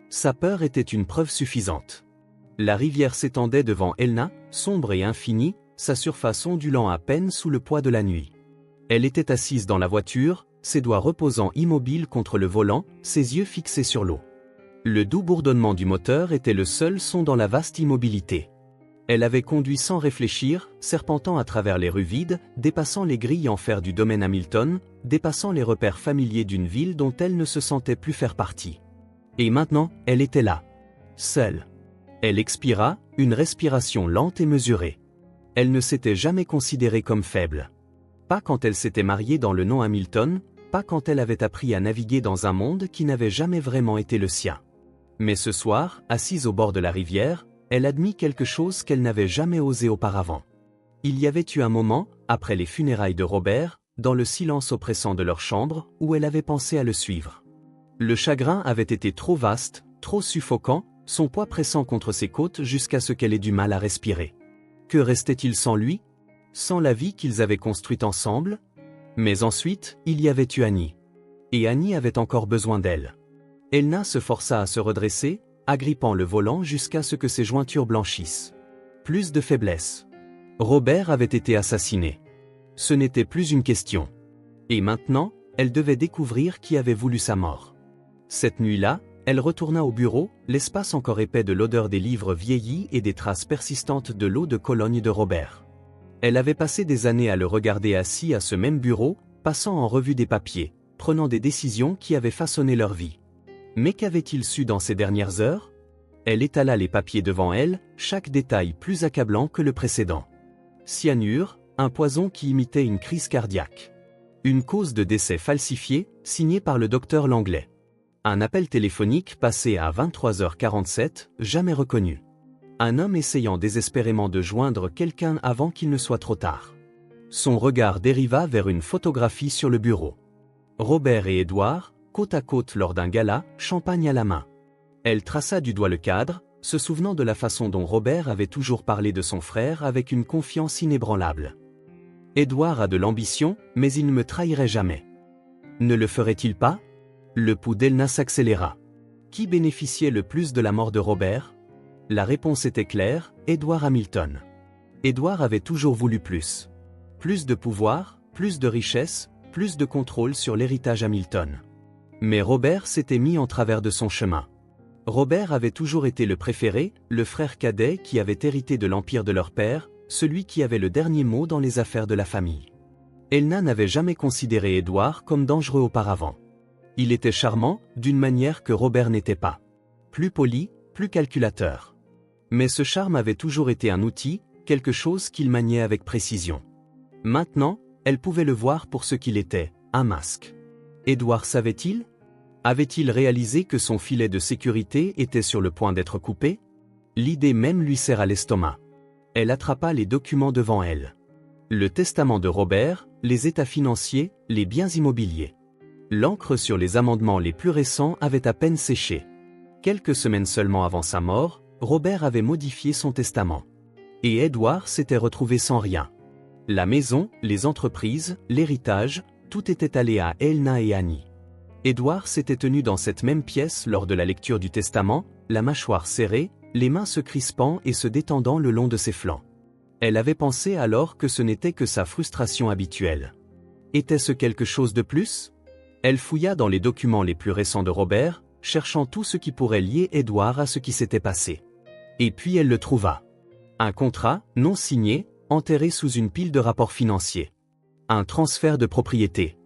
Sa peur était une preuve suffisante. La rivière s'étendait devant Elna, sombre et infinie, sa surface ondulant à peine sous le poids de la nuit. Elle était assise dans la voiture, ses doigts reposant immobiles contre le volant, ses yeux fixés sur l'eau. Le doux bourdonnement du moteur était le seul son dans la vaste immobilité. Elle avait conduit sans réfléchir, serpentant à travers les rues vides, dépassant les grilles en fer du domaine Hamilton, dépassant les repères familiers d'une ville dont elle ne se sentait plus faire partie. Et maintenant, elle était là. Seule. Elle expira, une respiration lente et mesurée. Elle ne s'était jamais considérée comme faible. Pas quand elle s'était mariée dans le nom Hamilton, pas quand elle avait appris à naviguer dans un monde qui n'avait jamais vraiment été le sien. Mais ce soir, assise au bord de la rivière, elle admit quelque chose qu'elle n'avait jamais osé auparavant. Il y avait eu un moment, après les funérailles de Robert, dans le silence oppressant de leur chambre, où elle avait pensé à le suivre. Le chagrin avait été trop vaste, trop suffocant, son poids pressant contre ses côtes jusqu'à ce qu'elle ait du mal à respirer. Que restait-il sans lui? Sans la vie qu'ils avaient construite ensemble? Mais ensuite, il y avait eu Annie. Et Annie avait encore besoin d'elle. Elna se força à se redresser, agrippant le volant jusqu'à ce que ses jointures blanchissent. Plus de faiblesse. Robert avait été assassiné. Ce n'était plus une question. Et maintenant, elle devait découvrir qui avait voulu sa mort. Cette nuit-là, elle retourna au bureau, l'espace encore épais de l'odeur des livres vieillis et des traces persistantes de l'eau de Cologne de Robert. Elle avait passé des années à le regarder assis à ce même bureau, passant en revue des papiers, prenant des décisions qui avaient façonné leur vie. Mais qu'avait-il su dans ces dernières heures? Elle étala les papiers devant elle, chaque détail plus accablant que le précédent. Cyanure, un poison qui imitait une crise cardiaque. Une cause de décès falsifiée, signée par le docteur Langlais. Un appel téléphonique passé à 23h47, jamais reconnu. Un homme essayant désespérément de joindre quelqu'un avant qu'il ne soit trop tard. Son regard dériva vers une photographie sur le bureau. Robert et Édouard, côte à côte lors d'un gala, champagne à la main. Elle traça du doigt le cadre, se souvenant de la façon dont Robert avait toujours parlé de son frère avec une confiance inébranlable. Édouard a de l'ambition, mais il ne me trahirait jamais. Ne le ferait-il pas? Le pouls d'Elna s'accéléra. Qui bénéficiait le plus de la mort de Robert? La réponse était claire, Edward Hamilton. Édouard avait toujours voulu plus. Plus de pouvoir, plus de richesse, plus de contrôle sur l'héritage Hamilton. Mais Robert s'était mis en travers de son chemin. Robert avait toujours été le préféré, le frère cadet qui avait hérité de l'empire de leur père, celui qui avait le dernier mot dans les affaires de la famille. Elna n'avait jamais considéré Édouard comme dangereux auparavant. Il était charmant, d'une manière que Robert n'était pas. Plus poli, plus calculateur. Mais ce charme avait toujours été un outil, quelque chose qu'il maniait avec précision. Maintenant, elle pouvait le voir pour ce qu'il était, un masque. Édouard savait-il? Avait-il réalisé que son filet de sécurité était sur le point d'être coupé? L'idée même lui serra l'estomac. Elle attrapa les documents devant elle. Le testament de Robert, les états financiers, les biens immobiliers. L'encre sur les amendements les plus récents avait à peine séché. Quelques semaines seulement avant sa mort, Robert avait modifié son testament. Et Édouard s'était retrouvé sans rien. La maison, les entreprises, l'héritage, tout était allé à Elna et Annie. Édouard s'était tenu dans cette même pièce lors de la lecture du testament, la mâchoire serrée, les mains se crispant et se détendant le long de ses flancs. Elle avait pensé alors que ce n'était que sa frustration habituelle. Était-ce quelque chose de plus? Elle fouilla dans les documents les plus récents de Robert, cherchant tout ce qui pourrait lier Édouard à ce qui s'était passé. Et puis elle le trouva. Un contrat, non signé, enterré sous une pile de rapports financiers. Un transfert de propriété.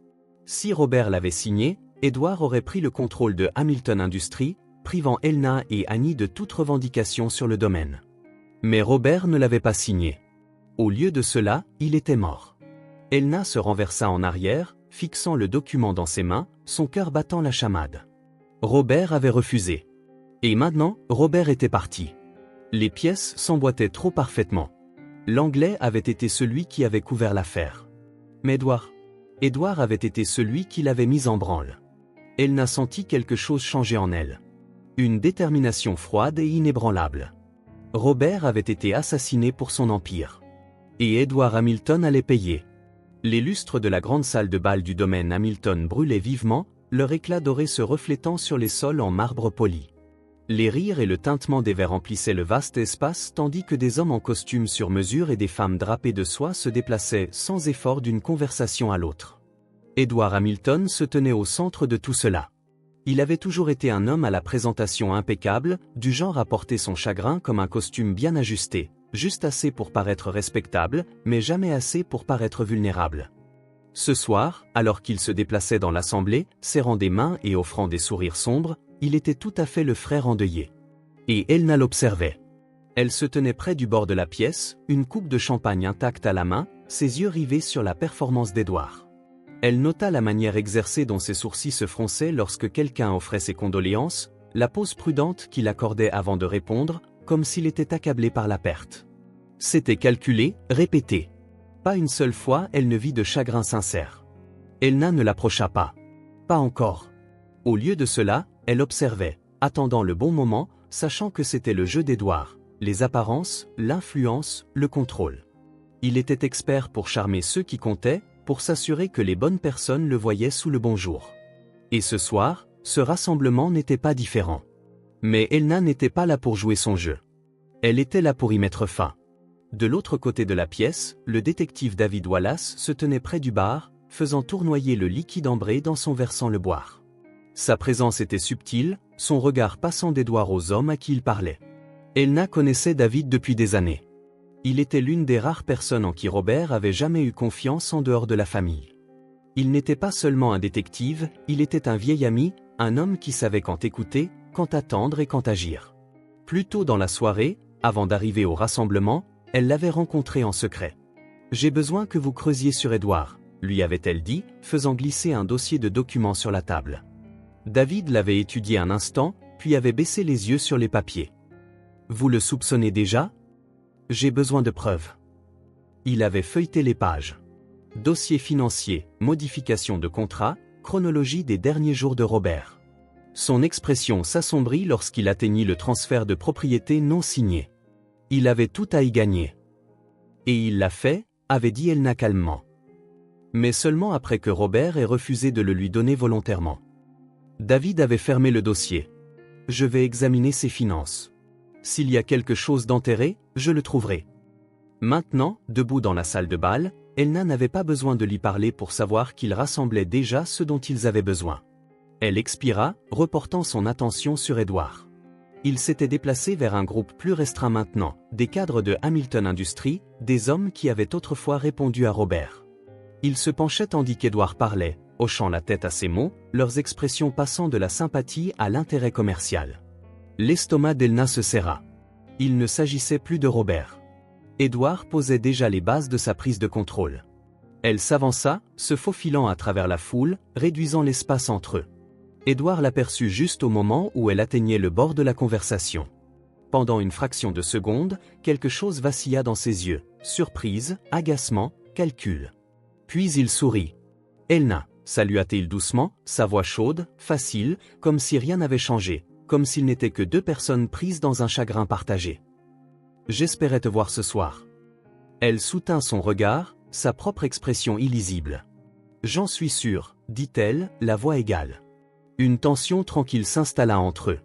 Si Robert l'avait signé, Édouard aurait pris le contrôle de Hamilton Industries, privant Elna et Annie de toute revendication sur le domaine. Mais Robert ne l'avait pas signé. Au lieu de cela, il était mort. Elna se renversa en arrière, fixant le document dans ses mains, son cœur battant la chamade. Robert avait refusé. Et maintenant, Robert était parti. Les pièces s'emboîtaient trop parfaitement. L'Anglais avait été celui qui avait couvert l'affaire. Mais Édouard avait été celui qui l'avait mise en branle. Elna sentit quelque chose changer en elle. Une détermination froide et inébranlable. Robert avait été assassiné pour son empire. Et Edward Hamilton allait payer. Les lustres de la grande salle de bal du domaine Hamilton brûlaient vivement, leur éclat doré se reflétant sur les sols en marbre poli. Les rires et le tintement des verres emplissaient le vaste espace tandis que des hommes en costume sur mesure et des femmes drapées de soie se déplaçaient sans effort d'une conversation à l'autre. Edward Hamilton se tenait au centre de tout cela. Il avait toujours été un homme à la présentation impeccable, du genre à porter son chagrin comme un costume bien ajusté, juste assez pour paraître respectable, mais jamais assez pour paraître vulnérable. Ce soir, alors qu'il se déplaçait dans l'assemblée, serrant des mains et offrant des sourires sombres, il était tout à fait le frère endeuillé. Et Elna l'observait. Elle se tenait près du bord de la pièce, une coupe de champagne intacte à la main, ses yeux rivés sur la performance d'Edouard. Elle nota la manière exercée dont ses sourcils se fronçaient lorsque quelqu'un offrait ses condoléances, la pause prudente qu'il accordait avant de répondre, comme s'il était accablé par la perte. C'était calculé, répété. Pas une seule fois elle ne vit de chagrin sincère. Elna ne l'approcha pas. Pas encore. Au lieu de cela, elle observait, attendant le bon moment, sachant que c'était le jeu d'Edouard, les apparences, l'influence, le contrôle. Il était expert pour charmer ceux qui comptaient, pour s'assurer que les bonnes personnes le voyaient sous le bon jour. Et ce soir, ce rassemblement n'était pas différent. Mais Elna n'était pas là pour jouer son jeu. Elle était là pour y mettre fin. De l'autre côté de la pièce, le détective David Wallace se tenait près du bar, faisant tournoyer le liquide ambré dans son verre sans le boire. Sa présence était subtile, son regard passant d'Edouard aux hommes à qui il parlait. Elna connaissait David depuis des années. Il était l'une des rares personnes en qui Robert avait jamais eu confiance en dehors de la famille. Il n'était pas seulement un détective, il était un vieil ami, un homme qui savait quand écouter, quand attendre et quand agir. Plus tôt dans la soirée, avant d'arriver au rassemblement, elle l'avait rencontré en secret. « J'ai besoin que vous creusiez sur Édouard », lui avait-elle dit, faisant glisser un dossier de documents sur la table. David l'avait étudié un instant, puis avait baissé les yeux sur les papiers. « Vous le soupçonnez déjà ? J'ai besoin de preuves. » Il avait feuilleté les pages. Dossier financier, modification de contrat, chronologie des derniers jours de Robert. Son expression s'assombrit lorsqu'il atteignit le transfert de propriété non signé. Il avait tout à y gagner. Et il l'a fait, avait dit Elna calmement. Mais seulement après que Robert ait refusé de le lui donner volontairement. David avait fermé le dossier. « Je vais examiner ses finances. S'il y a quelque chose d'enterré, je le trouverai. » Maintenant, debout dans la salle de bal, Elna n'avait pas besoin de lui parler pour savoir qu'il rassemblait déjà ce dont ils avaient besoin. Elle expira, reportant son attention sur Édouard. Il s'était déplacé vers un groupe plus restreint maintenant, des cadres de Hamilton Industries, des hommes qui avaient autrefois répondu à Robert. Ils se penchaient tandis qu'Édouard parlait, hochant la tête à ses mots, leurs expressions passant de la sympathie à l'intérêt commercial. L'estomac d'Elna se serra. Il ne s'agissait plus de Robert. Édouard posait déjà les bases de sa prise de contrôle. Elle s'avança, se faufilant à travers la foule, réduisant l'espace entre eux. Édouard l'aperçut juste au moment où elle atteignait le bord de la conversation. Pendant une fraction de seconde, quelque chose vacilla dans ses yeux, surprise, agacement, calcul. Puis il sourit. « Elna », salua-t-il doucement, sa voix chaude, facile, comme si rien n'avait changé, comme s'ils n'étaient que deux personnes prises dans un chagrin partagé. « J'espérais te voir ce soir. Elle soutint son regard, sa propre expression illisible. J'en suis sûr, dit-elle, la voix égale. Une tension tranquille s'installa entre eux.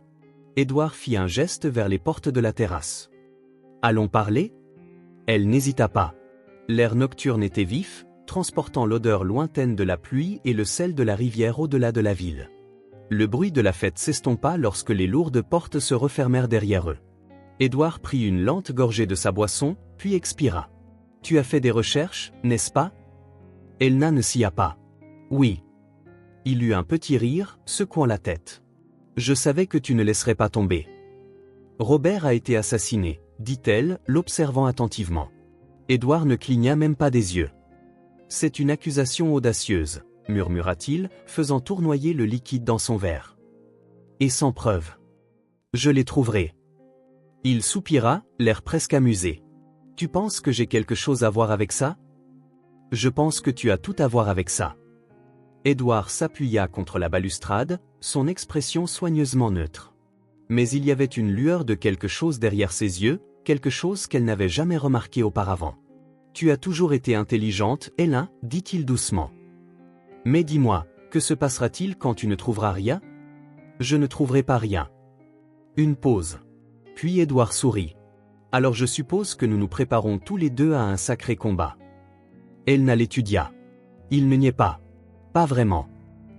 Édouard fit un geste vers les portes de la terrasse. Allons parler ? Elle n'hésita pas. L'air nocturne était vif, transportant l'odeur lointaine de la pluie et le sel de la rivière au-delà de la ville. Le bruit de la fête s'estompa lorsque les lourdes portes se refermèrent derrière eux. Édouard prit une lente gorgée de sa boisson, puis expira. « Tu as fait des recherches, n'est-ce pas » Elna ne s'y a pas. « Oui. » Il eut un petit rire, secouant la tête. « Je savais que tu ne laisserais pas tomber. »« Robert a été assassiné, » dit-elle, l'observant attentivement. Édouard ne cligna même pas des yeux. « C'est une accusation audacieuse, » murmura-t-il, faisant tournoyer le liquide dans son verre. « Et sans preuve. Je les trouverai. » Il soupira, l'air presque amusé. « Tu penses que j'ai quelque chose à voir avec ça ? » ?»« Je pense que tu as tout à voir avec ça. » Édouard s'appuya contre la balustrade, son expression soigneusement neutre. Mais il y avait une lueur de quelque chose derrière ses yeux, quelque chose qu'elle n'avait jamais remarqué auparavant. « Tu as toujours été intelligente, Elna, dit-il doucement. Mais dis-moi, que se passera-t-il quand tu ne trouveras rien ? » Je ne trouverai pas rien. Une pause. Puis Édouard sourit. Alors je suppose que nous nous préparons tous les deux à un sacré combat. Elna l'étudia. Il ne niait pas. Pas vraiment.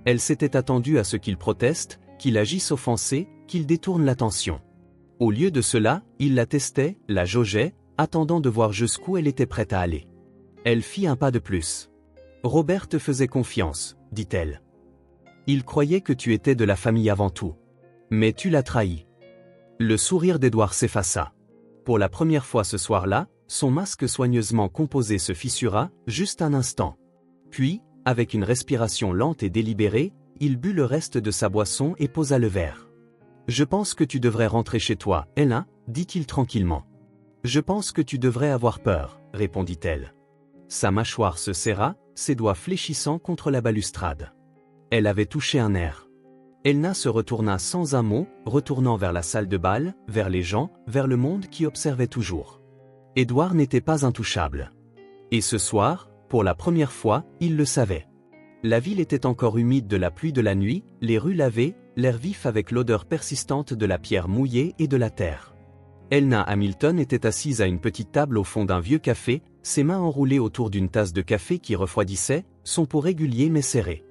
Elle s'était attendue à ce qu'il proteste, qu'il agisse offensé, qu'il détourne l'attention. Au lieu de cela, il la testait, la jaugeait, attendant de voir jusqu'où elle était prête à aller. Elle fit un pas de plus. « Robert te faisait confiance, » dit-elle. « Il croyait que tu étais de la famille avant tout. Mais tu l'as trahi. » Le sourire d'Édouard s'effaça. Pour la première fois ce soir-là, son masque soigneusement composé se fissura, juste un instant. Puis, avec une respiration lente et délibérée, il but le reste de sa boisson et posa le verre. « Je pense que tu devrais rentrer chez toi, Elna, » dit-il tranquillement. « Je pense que tu devrais avoir peur, » répondit-elle. Sa mâchoire se serra, ses doigts fléchissant contre la balustrade. Elle avait touché un nerf. Elna se retourna sans un mot, retournant vers la salle de bal, vers les gens, vers le monde qui observait toujours. Édouard n'était pas intouchable. Et ce soir, pour la première fois, il le savait. La ville était encore humide de la pluie de la nuit, les rues lavées, l'air vif avec l'odeur persistante de la pierre mouillée et de la terre. Elna Hamilton était assise à une petite table au fond d'un vieux café, ses mains enroulées autour d'une tasse de café qui refroidissait, son pot régulier mais serré.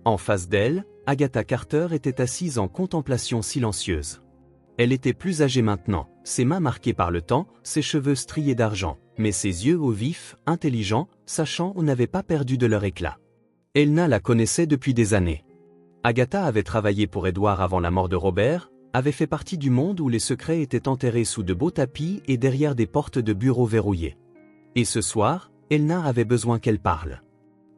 En face d'elle, Agatha Carter était assise en contemplation silencieuse. Elle était plus âgée maintenant, ses mains marquées par le temps, ses cheveux striés d'argent, mais ses yeux au vif, intelligents, sachant où n'avaient pas perdu de leur éclat. Elna la connaissait depuis des années. Agatha avait travaillé pour Édouard avant la mort de Robert, avait fait partie du monde où les secrets étaient enterrés sous de beaux tapis et derrière des portes de bureaux verrouillées. Et ce soir, Elna avait besoin qu'elle parle.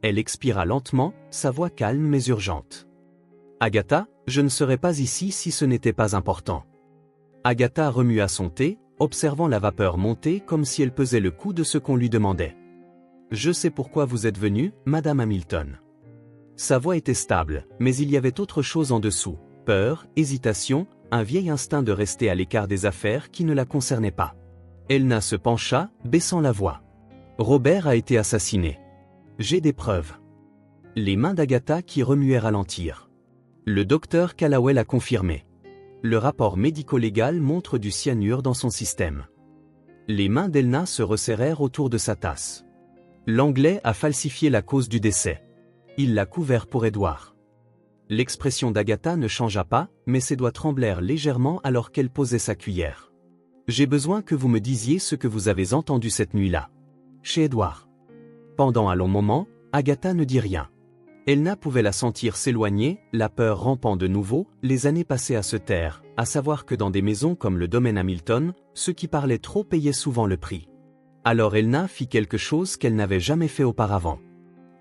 Elle expira lentement, sa voix calme mais urgente. « Agatha, je ne serais pas ici si ce n'était pas important. » Agatha remua son thé, observant la vapeur monter comme si elle pesait le coup de ce qu'on lui demandait. « Je sais pourquoi vous êtes venue, Madame Hamilton. » Sa voix était stable, mais il y avait autre chose en dessous, peur, hésitation, un vieil instinct de rester à l'écart des affaires qui ne la concernaient pas. Elna se pencha, baissant la voix. « Robert a été assassiné. J'ai des preuves. » Les mains d'Agatha qui remuaient ralentirent. Le docteur Callaway l'a confirmé. Le rapport médico-légal montre du cyanure dans son système. Les mains d'Elna se resserrèrent autour de sa tasse. L'Anglais a falsifié la cause du décès. Il l'a couvert pour Édouard. L'expression d'Agatha ne changea pas, mais ses doigts tremblèrent légèrement alors qu'elle posait sa cuillère. « J'ai besoin que vous me disiez ce que vous avez entendu cette nuit-là. Chez Édouard. » Pendant un long moment, Agatha ne dit rien. Elna pouvait la sentir s'éloigner, la peur rampant de nouveau, les années passées à se taire, à savoir que dans des maisons comme le domaine Hamilton, ceux qui parlaient trop payaient souvent le prix. Alors Elna fit quelque chose qu'elle n'avait jamais fait auparavant.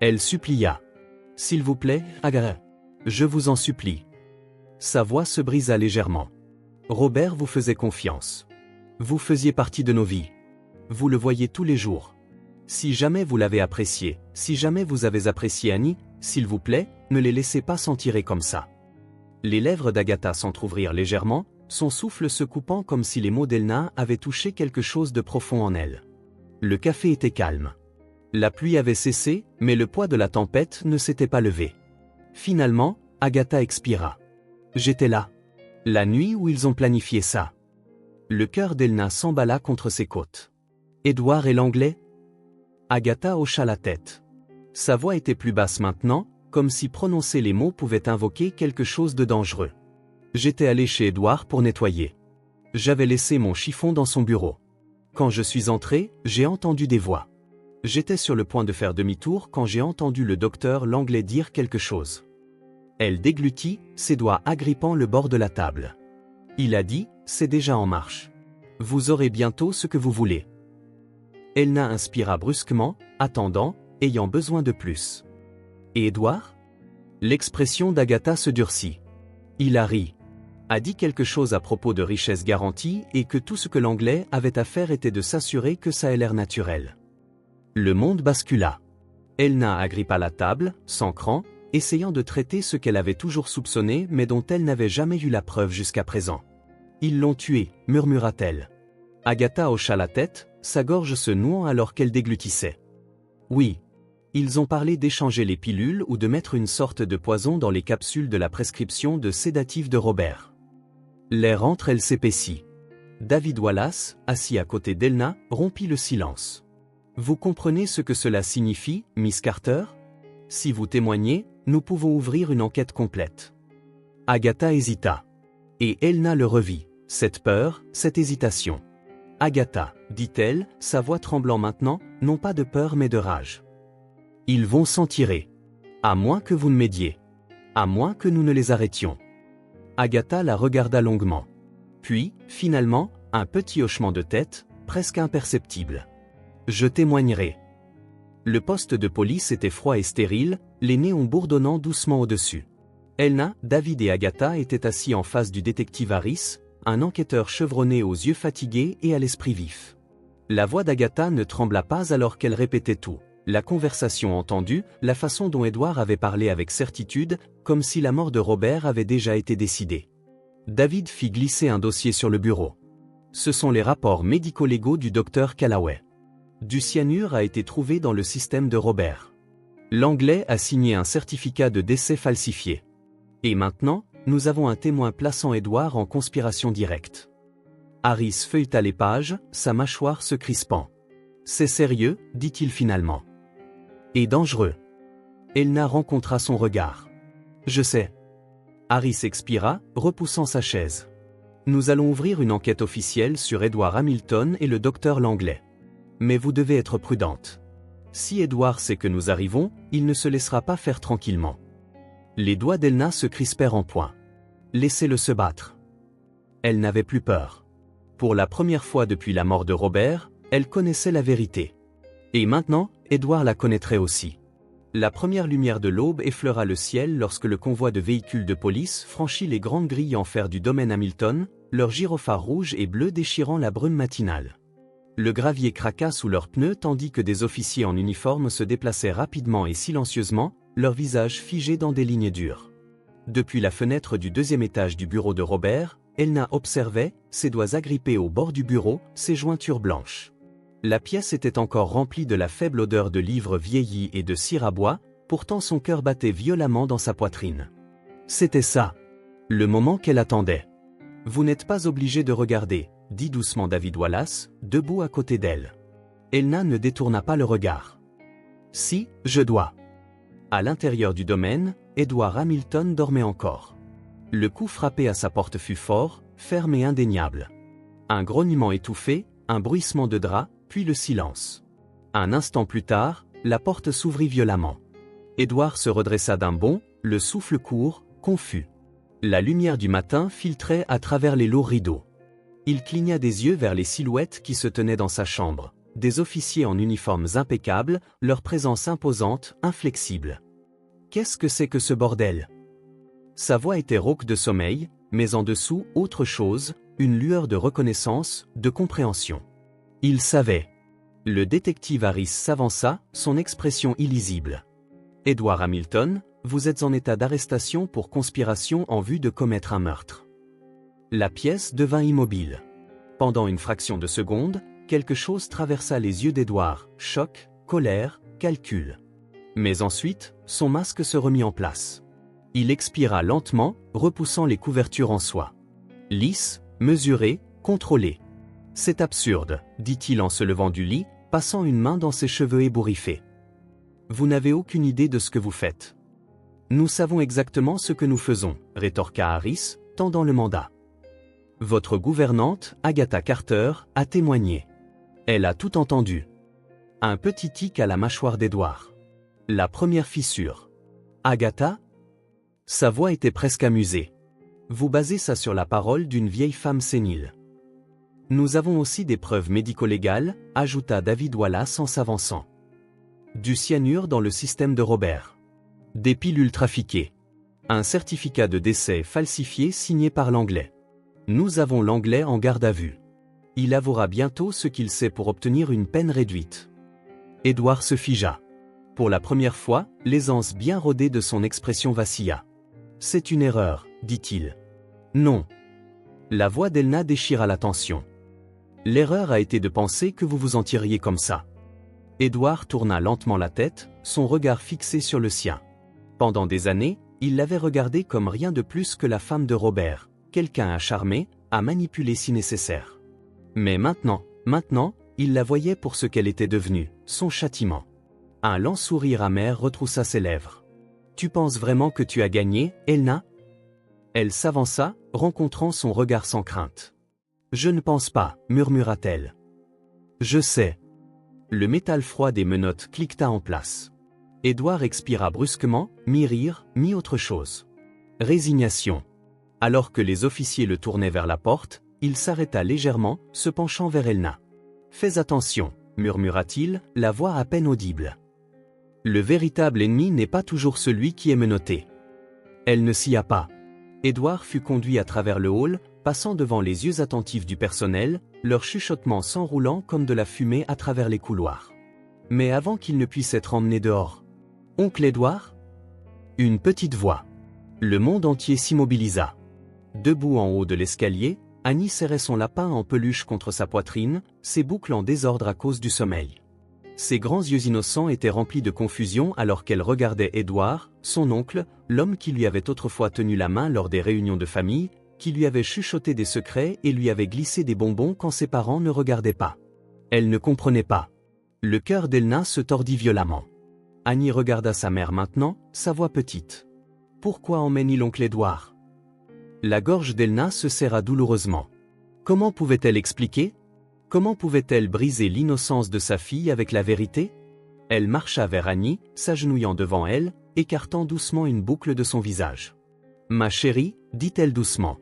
Elle supplia. « S'il vous plaît, Agatha. Je vous en supplie. » Sa voix se brisa légèrement. « Robert vous faisait confiance. Vous faisiez partie de nos vies. Vous le voyez tous les jours. Si jamais vous l'avez apprécié, si jamais vous avez apprécié Annie, s'il vous plaît, ne les laissez pas s'en tirer comme ça. » Les lèvres d'Agatha s'entr'ouvrirent légèrement, son souffle se coupant comme si les mots d'Elna avaient touché quelque chose de profond en elle. Le café était calme. La pluie avait cessé, mais le poids de la tempête ne s'était pas levé. Finalement, Agatha expira. J'étais là. La nuit où ils ont planifié ça. Le cœur d'Elna s'emballa contre ses côtes. Édouard et l'Anglais? Agatha hocha la tête. Sa voix était plus basse maintenant, comme si prononcer les mots pouvait invoquer quelque chose de dangereux. J'étais allé chez Édouard pour nettoyer. J'avais laissé mon chiffon dans son bureau. Quand je suis entré, j'ai entendu des voix. J'étais sur le point de faire demi-tour quand j'ai entendu le docteur l'Anglais dire quelque chose. Elle déglutit, ses doigts agrippant le bord de la table. Il a dit, c'est déjà en marche. Vous aurez bientôt ce que vous voulez. Elna inspira brusquement, attendant, ayant besoin de plus. Et Édouard? L'expression d'Agatha se durcit. Il a ri. A dit quelque chose à propos de richesse garantie et que tout ce que l'Anglais avait à faire était de s'assurer que ça ait l'air naturel. Le monde bascula. Elna agrippa la table, s'ancrant, essayant de traiter ce qu'elle avait toujours soupçonné mais dont elle n'avait jamais eu la preuve jusqu'à présent. Ils l'ont tué, murmura-t-elle. Agatha hocha la tête, sa gorge se nouant alors qu'elle déglutissait. Oui. Ils ont parlé d'échanger les pilules ou de mettre une sorte de poison dans les capsules de la prescription de sédatifs de Robert. L'air entre elle s'épaissit. David Wallace, assis à côté d'Elna, rompit le silence. Vous comprenez ce que cela signifie, Miss Carter? Si vous témoignez, nous pouvons ouvrir une enquête complète. Agatha hésita. Et Elna le revit, cette peur, cette hésitation. Agatha, dit-elle, sa voix tremblant maintenant, non pas de peur mais de rage. Ils vont s'en tirer. À moins que vous ne m'aidiez. À moins que nous ne les arrêtions. Agatha la regarda longuement. Puis, finalement, un petit hochement de tête, presque imperceptible. Je témoignerai. Le poste de police était froid et stérile, les néons bourdonnant doucement au-dessus. Elna, David et Agatha étaient assis en face du détective Harris, un enquêteur chevronné aux yeux fatigués et à l'esprit vif. La voix d'Agatha ne trembla pas alors qu'elle répétait tout. La conversation entendue, la façon dont Édouard avait parlé avec certitude, comme si la mort de Robert avait déjà été décidée. David fit glisser un dossier sur le bureau. Ce sont les rapports médico-légaux du docteur Callaway. Du cyanure a été trouvé dans le système de Robert. L'Anglais a signé un certificat de décès falsifié. Et maintenant, nous avons un témoin plaçant Édouard en conspiration directe. Harris feuilleta les pages, sa mâchoire se crispant. C'est sérieux, dit-il finalement. Et dangereux. Elna rencontra son regard. Je sais. Harris expira, repoussant sa chaise. Nous allons ouvrir une enquête officielle sur Édouard Hamilton et le docteur l'Anglais. Mais vous devez être prudente. Si Édouard sait que nous arrivons, il ne se laissera pas faire tranquillement. Les doigts d'Elna se crispèrent en point. Laissez-le se battre. Elle n'avait plus peur. Pour la première fois depuis la mort de Robert, elle connaissait la vérité. Et maintenant, Édouard la connaîtrait aussi. La première lumière de l'aube effleura le ciel lorsque le convoi de véhicules de police franchit les grandes grilles en fer du domaine Hamilton, leurs gyrophares rouges et bleus déchirant la brume matinale. Le gravier craqua sous leurs pneus tandis que des officiers en uniforme se déplaçaient rapidement et silencieusement, leurs visages figés dans des lignes dures. Depuis la fenêtre du deuxième étage du bureau de Robert, Elna observait, ses doigts agrippés au bord du bureau, ses jointures blanches. La pièce était encore remplie de la faible odeur de livres vieillis et de cire à bois, pourtant son cœur battait violemment dans sa poitrine. C'était ça. Le moment qu'elle attendait. Vous n'êtes pas obligé de regarder, dit doucement David Wallace, debout à côté d'elle. Elna ne détourna pas le regard. Si, je dois. À l'intérieur du domaine, Édouard Hamilton dormait encore. Le coup frappé à sa porte fut fort, ferme et indéniable. Un grognement étouffé, un bruissement de drap, puis le silence. Un instant plus tard, la porte s'ouvrit violemment. Édouard se redressa d'un bond, le souffle court, confus. La lumière du matin filtrait à travers les lourds rideaux. Il cligna des yeux vers les silhouettes qui se tenaient dans sa chambre, des officiers en uniformes impeccables, leur présence imposante, inflexible. Qu'est-ce que c'est que ce bordel? Sa voix était rauque de sommeil, mais en dessous, autre chose, une lueur de reconnaissance, de compréhension. Il savait. Le détective Harris s'avança, son expression illisible. Édouard Hamilton, vous êtes en état d'arrestation pour conspiration en vue de commettre un meurtre. La pièce devint immobile. Pendant une fraction de seconde, quelque chose traversa les yeux d'Édouard, choc, colère, calcul. Mais ensuite, son masque se remit en place. Il expira lentement, repoussant les couvertures en soie. Lisse, mesurée, contrôlée. C'est absurde, dit-il en se levant du lit, passant une main dans ses cheveux ébouriffés. Vous n'avez aucune idée de ce que vous faites. Nous savons exactement ce que nous faisons, rétorqua Harris, tendant le mandat. Votre gouvernante, Agatha Carter, a témoigné. Elle a tout entendu. Un petit tic à la mâchoire d'Édouard. La première fissure. Agatha? Sa voix était presque amusée. Vous basez ça sur la parole d'une vieille femme sénile. Nous avons aussi des preuves médico-légales, ajouta David Wallace en s'avançant. Du cyanure dans le système de Robert. Des pilules trafiquées. Un certificat de décès falsifié signé par l'Anglais. Nous avons l'Anglais en garde à vue. Il avouera bientôt ce qu'il sait pour obtenir une peine réduite. Édouard se figea. Pour la première fois, l'aisance bien rodée de son expression vacilla. C'est une erreur, dit-il. Non. La voix d'Elna déchira la tension. L'erreur a été de penser que vous vous en tiriez comme ça. Édouard tourna lentement la tête, son regard fixé sur le sien. Pendant des années, il l'avait regardée comme rien de plus que la femme de Robert, quelqu'un à charmer, à manipuler si nécessaire. Mais maintenant, il la voyait pour ce qu'elle était devenue, son châtiment. Un lent sourire amer retroussa ses lèvres. Tu penses vraiment que tu as gagné, Elna? Elle s'avança, rencontrant son regard sans crainte. Je ne pense pas, murmura-t-elle. Je sais. Le métal froid des menottes cliqueta en place. Édouard expira brusquement, mi-rire, mi-autre chose. Résignation. Alors que les officiers le tournaient vers la porte, il s'arrêta légèrement, se penchant vers Elna. Fais attention, murmura-t-il, la voix à peine audible. Le véritable ennemi n'est pas toujours celui qui est menotté. Elle ne s'y a pas. Édouard fut conduit à travers le hall, passant devant les yeux attentifs du personnel, leur chuchotement s'enroulant comme de la fumée à travers les couloirs. Mais avant qu'il ne puisse être emmené dehors. Oncle Édouard? Une petite voix. Le monde entier s'immobilisa. Debout en haut de l'escalier, Annie serrait son lapin en peluche contre sa poitrine, ses boucles en désordre à cause du sommeil. Ses grands yeux innocents étaient remplis de confusion alors qu'elle regardait Édouard, son oncle, l'homme qui lui avait autrefois tenu la main lors des réunions de famille, qui lui avait chuchoté des secrets et lui avait glissé des bonbons quand ses parents ne regardaient pas. Elle ne comprenait pas. Le cœur d'Elna se tordit violemment. Annie regarda sa mère maintenant, sa voix petite. Pourquoi emmène-t-il l'oncle Édouard? La gorge d'Elna se serra douloureusement. Comment pouvait-elle expliquer? Comment pouvait-elle briser l'innocence de sa fille avec la vérité? Elle marcha vers Annie, s'agenouillant devant elle, écartant doucement une boucle de son visage. Ma chérie, dit-elle doucement.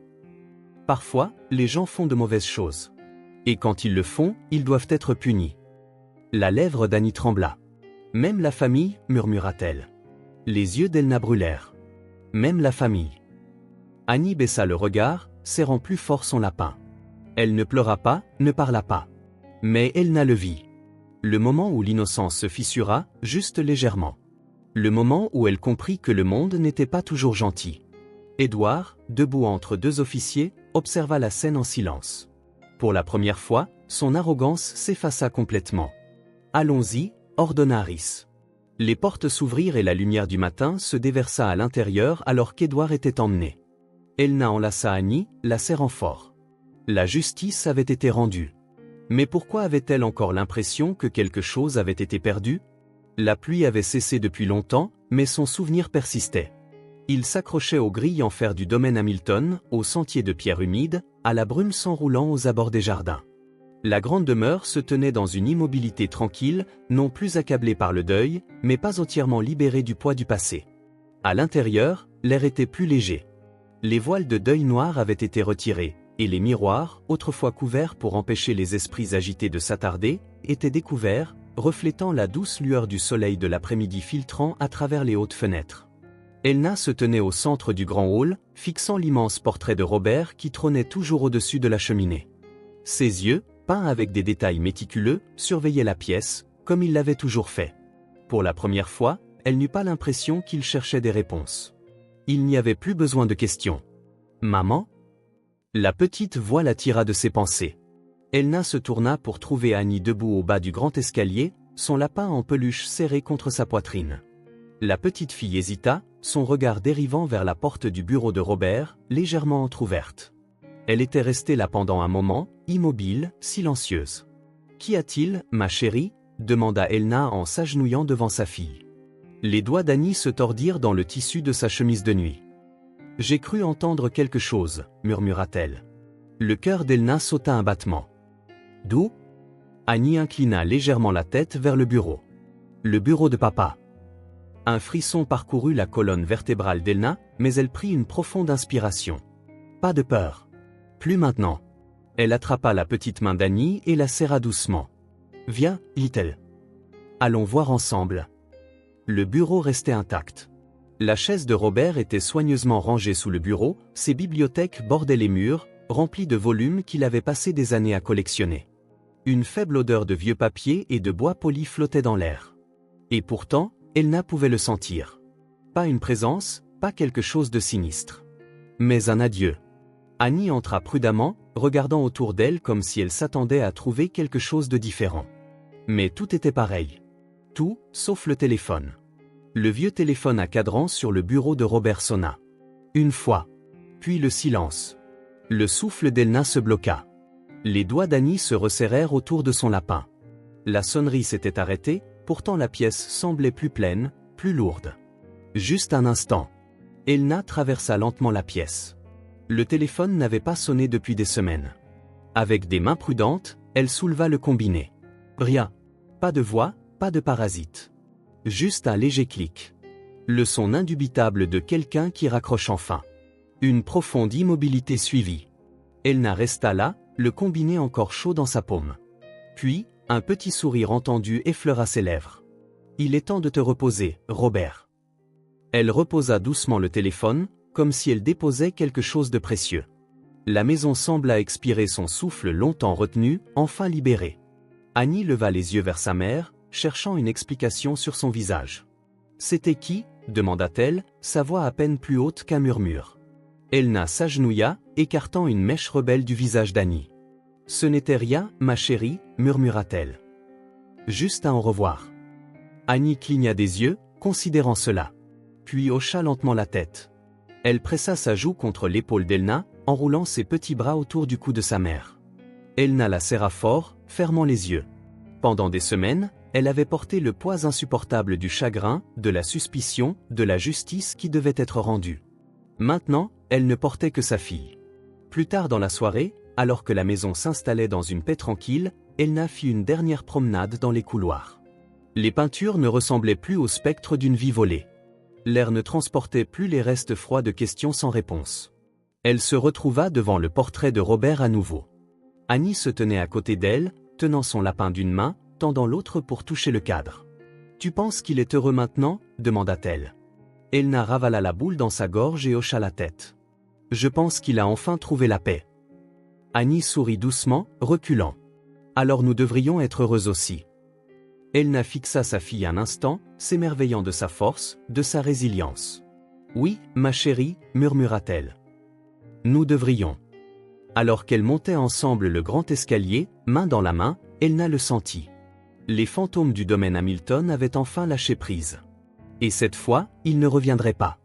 Parfois, les gens font de mauvaises choses. Et quand ils le font, ils doivent être punis. La lèvre d'Annie trembla. Même la famille, murmura-t-elle. Les yeux d'Elna brûlèrent. Même la famille. Annie baissa le regard, serrant plus fort son lapin. Elle ne pleura pas, ne parla pas. Mais Elna le vit. Le moment où l'innocence se fissura, juste légèrement. Le moment où elle comprit que le monde n'était pas toujours gentil. Édouard, debout entre deux officiers, observa la scène en silence. Pour la première fois, son arrogance s'effaça complètement. Allons-y, ordonna Harris. Les portes s'ouvrirent et la lumière du matin se déversa à l'intérieur alors qu'Édouard était emmené. Elna enlaça Annie, la serrant fort. La justice avait été rendue. Mais pourquoi avait-elle encore l'impression que quelque chose avait été perdu? La pluie avait cessé depuis longtemps, mais son souvenir persistait. Il s'accrochait aux grilles en fer du domaine Hamilton, aux sentiers de pierre humide, à la brume s'enroulant aux abords des jardins. La grande demeure se tenait dans une immobilité tranquille, non plus accablée par le deuil, mais pas entièrement libérée du poids du passé. À l'intérieur, l'air était plus léger. Les voiles de deuil noir avaient été retirés, et les miroirs, autrefois couverts pour empêcher les esprits agités de s'attarder, étaient découverts, reflétant la douce lueur du soleil de l'après-midi filtrant à travers les hautes fenêtres. Elna se tenait au centre du grand hall, fixant l'immense portrait de Robert qui trônait toujours au-dessus de la cheminée. Ses yeux, peints avec des détails méticuleux, surveillaient la pièce, comme il l'avait toujours fait. Pour la première fois, elle n'eut pas l'impression qu'il cherchait des réponses. Il n'y avait plus besoin de questions. Maman? La petite voix la tira de ses pensées. Elna se tourna pour trouver Annie debout au bas du grand escalier, son lapin en peluche serré contre sa poitrine. La petite fille hésita, son regard dérivant vers la porte du bureau de Robert, légèrement entr'ouverte. Elle était restée là pendant un moment, immobile, silencieuse. « Qu'y a-t-il, ma chérie ?» demanda Elna en s'agenouillant devant sa fille. Les doigts d'Annie se tordirent dans le tissu de sa chemise de nuit. « J'ai cru entendre quelque chose, » murmura-t-elle. Le cœur d'Elna sauta un battement. « D'où ?» Annie inclina légèrement la tête vers le bureau. « Le bureau de papa. » Un frisson parcourut la colonne vertébrale d'Elna, mais elle prit une profonde inspiration. « Pas de peur. Plus maintenant. » Elle attrapa la petite main d'Annie et la serra doucement. « Viens, dit-elle. Allons voir ensemble. » Le bureau restait intact. La chaise de Robert était soigneusement rangée sous le bureau, ses bibliothèques bordaient les murs, remplies de volumes qu'il avait passé des années à collectionner. Une faible odeur de vieux papier et de bois poli flottait dans l'air. Et pourtant, Elna pouvait le sentir. Pas une présence, pas quelque chose de sinistre. Mais un adieu. Annie entra prudemment, regardant autour d'elle comme si elle s'attendait à trouver quelque chose de différent. Mais tout était pareil. Tout, sauf le téléphone. Le vieux téléphone à cadran sur le bureau de Robert sonna. Une fois. Puis le silence. Le souffle d'Elna se bloqua. Les doigts d'Annie se resserrèrent autour de son lapin. La sonnerie s'était arrêtée, pourtant la pièce semblait plus pleine, plus lourde. Juste un instant. Elna traversa lentement la pièce. Le téléphone n'avait pas sonné depuis des semaines. Avec des mains prudentes, elle souleva le combiné. Rien. Pas de voix, pas de parasite. Juste un léger clic. Le son indubitable de quelqu'un qui raccroche enfin. Une profonde immobilité suivit. Elna resta là, le combiné encore chaud dans sa paume. Puis, un petit sourire entendu effleura ses lèvres. « Il est temps de te reposer, Robert. » Elle reposa doucement le téléphone, comme si elle déposait quelque chose de précieux. La maison sembla expirer son souffle longtemps retenu, enfin libéré. Annie leva les yeux vers sa mère, cherchant une explication sur son visage. « C'était qui ?» demanda-t-elle, sa voix à peine plus haute qu'un murmure. Elna s'agenouilla, écartant une mèche rebelle du visage d'Annie. « Ce n'était rien, ma chérie, murmura-t-elle. Juste un au revoir. » Annie cligna des yeux, considérant cela. Puis hocha lentement la tête. Elle pressa sa joue contre l'épaule d'Elna, enroulant ses petits bras autour du cou de sa mère. Elna la serra fort, fermant les yeux. Pendant des semaines, elle avait porté le poids insupportable du chagrin, de la suspicion, de la justice qui devait être rendue. Maintenant, elle ne portait que sa fille. Plus tard dans la soirée, alors que la maison s'installait dans une paix tranquille, Elna fit une dernière promenade dans les couloirs. Les peintures ne ressemblaient plus au spectre d'une vie volée. L'air ne transportait plus les restes froids de questions sans réponse. Elle se retrouva devant le portrait de Robert à nouveau. Annie se tenait à côté d'elle, tenant son lapin d'une main, tendant l'autre pour toucher le cadre. « Tu penses qu'il est heureux maintenant ?» demanda-t-elle. Elna ravala la boule dans sa gorge et hocha la tête. « Je pense qu'il a enfin trouvé la paix. » Annie sourit doucement, reculant. « Alors nous devrions être heureux aussi. » Elna fixa sa fille un instant, s'émerveillant de sa force, de sa résilience. « Oui, ma chérie, » murmura-t-elle. « Nous devrions. » Alors qu'elles montaient ensemble le grand escalier, main dans la main, Elna le sentit. Les fantômes du domaine Hamilton avaient enfin lâché prise. Et cette fois, ils ne reviendraient pas.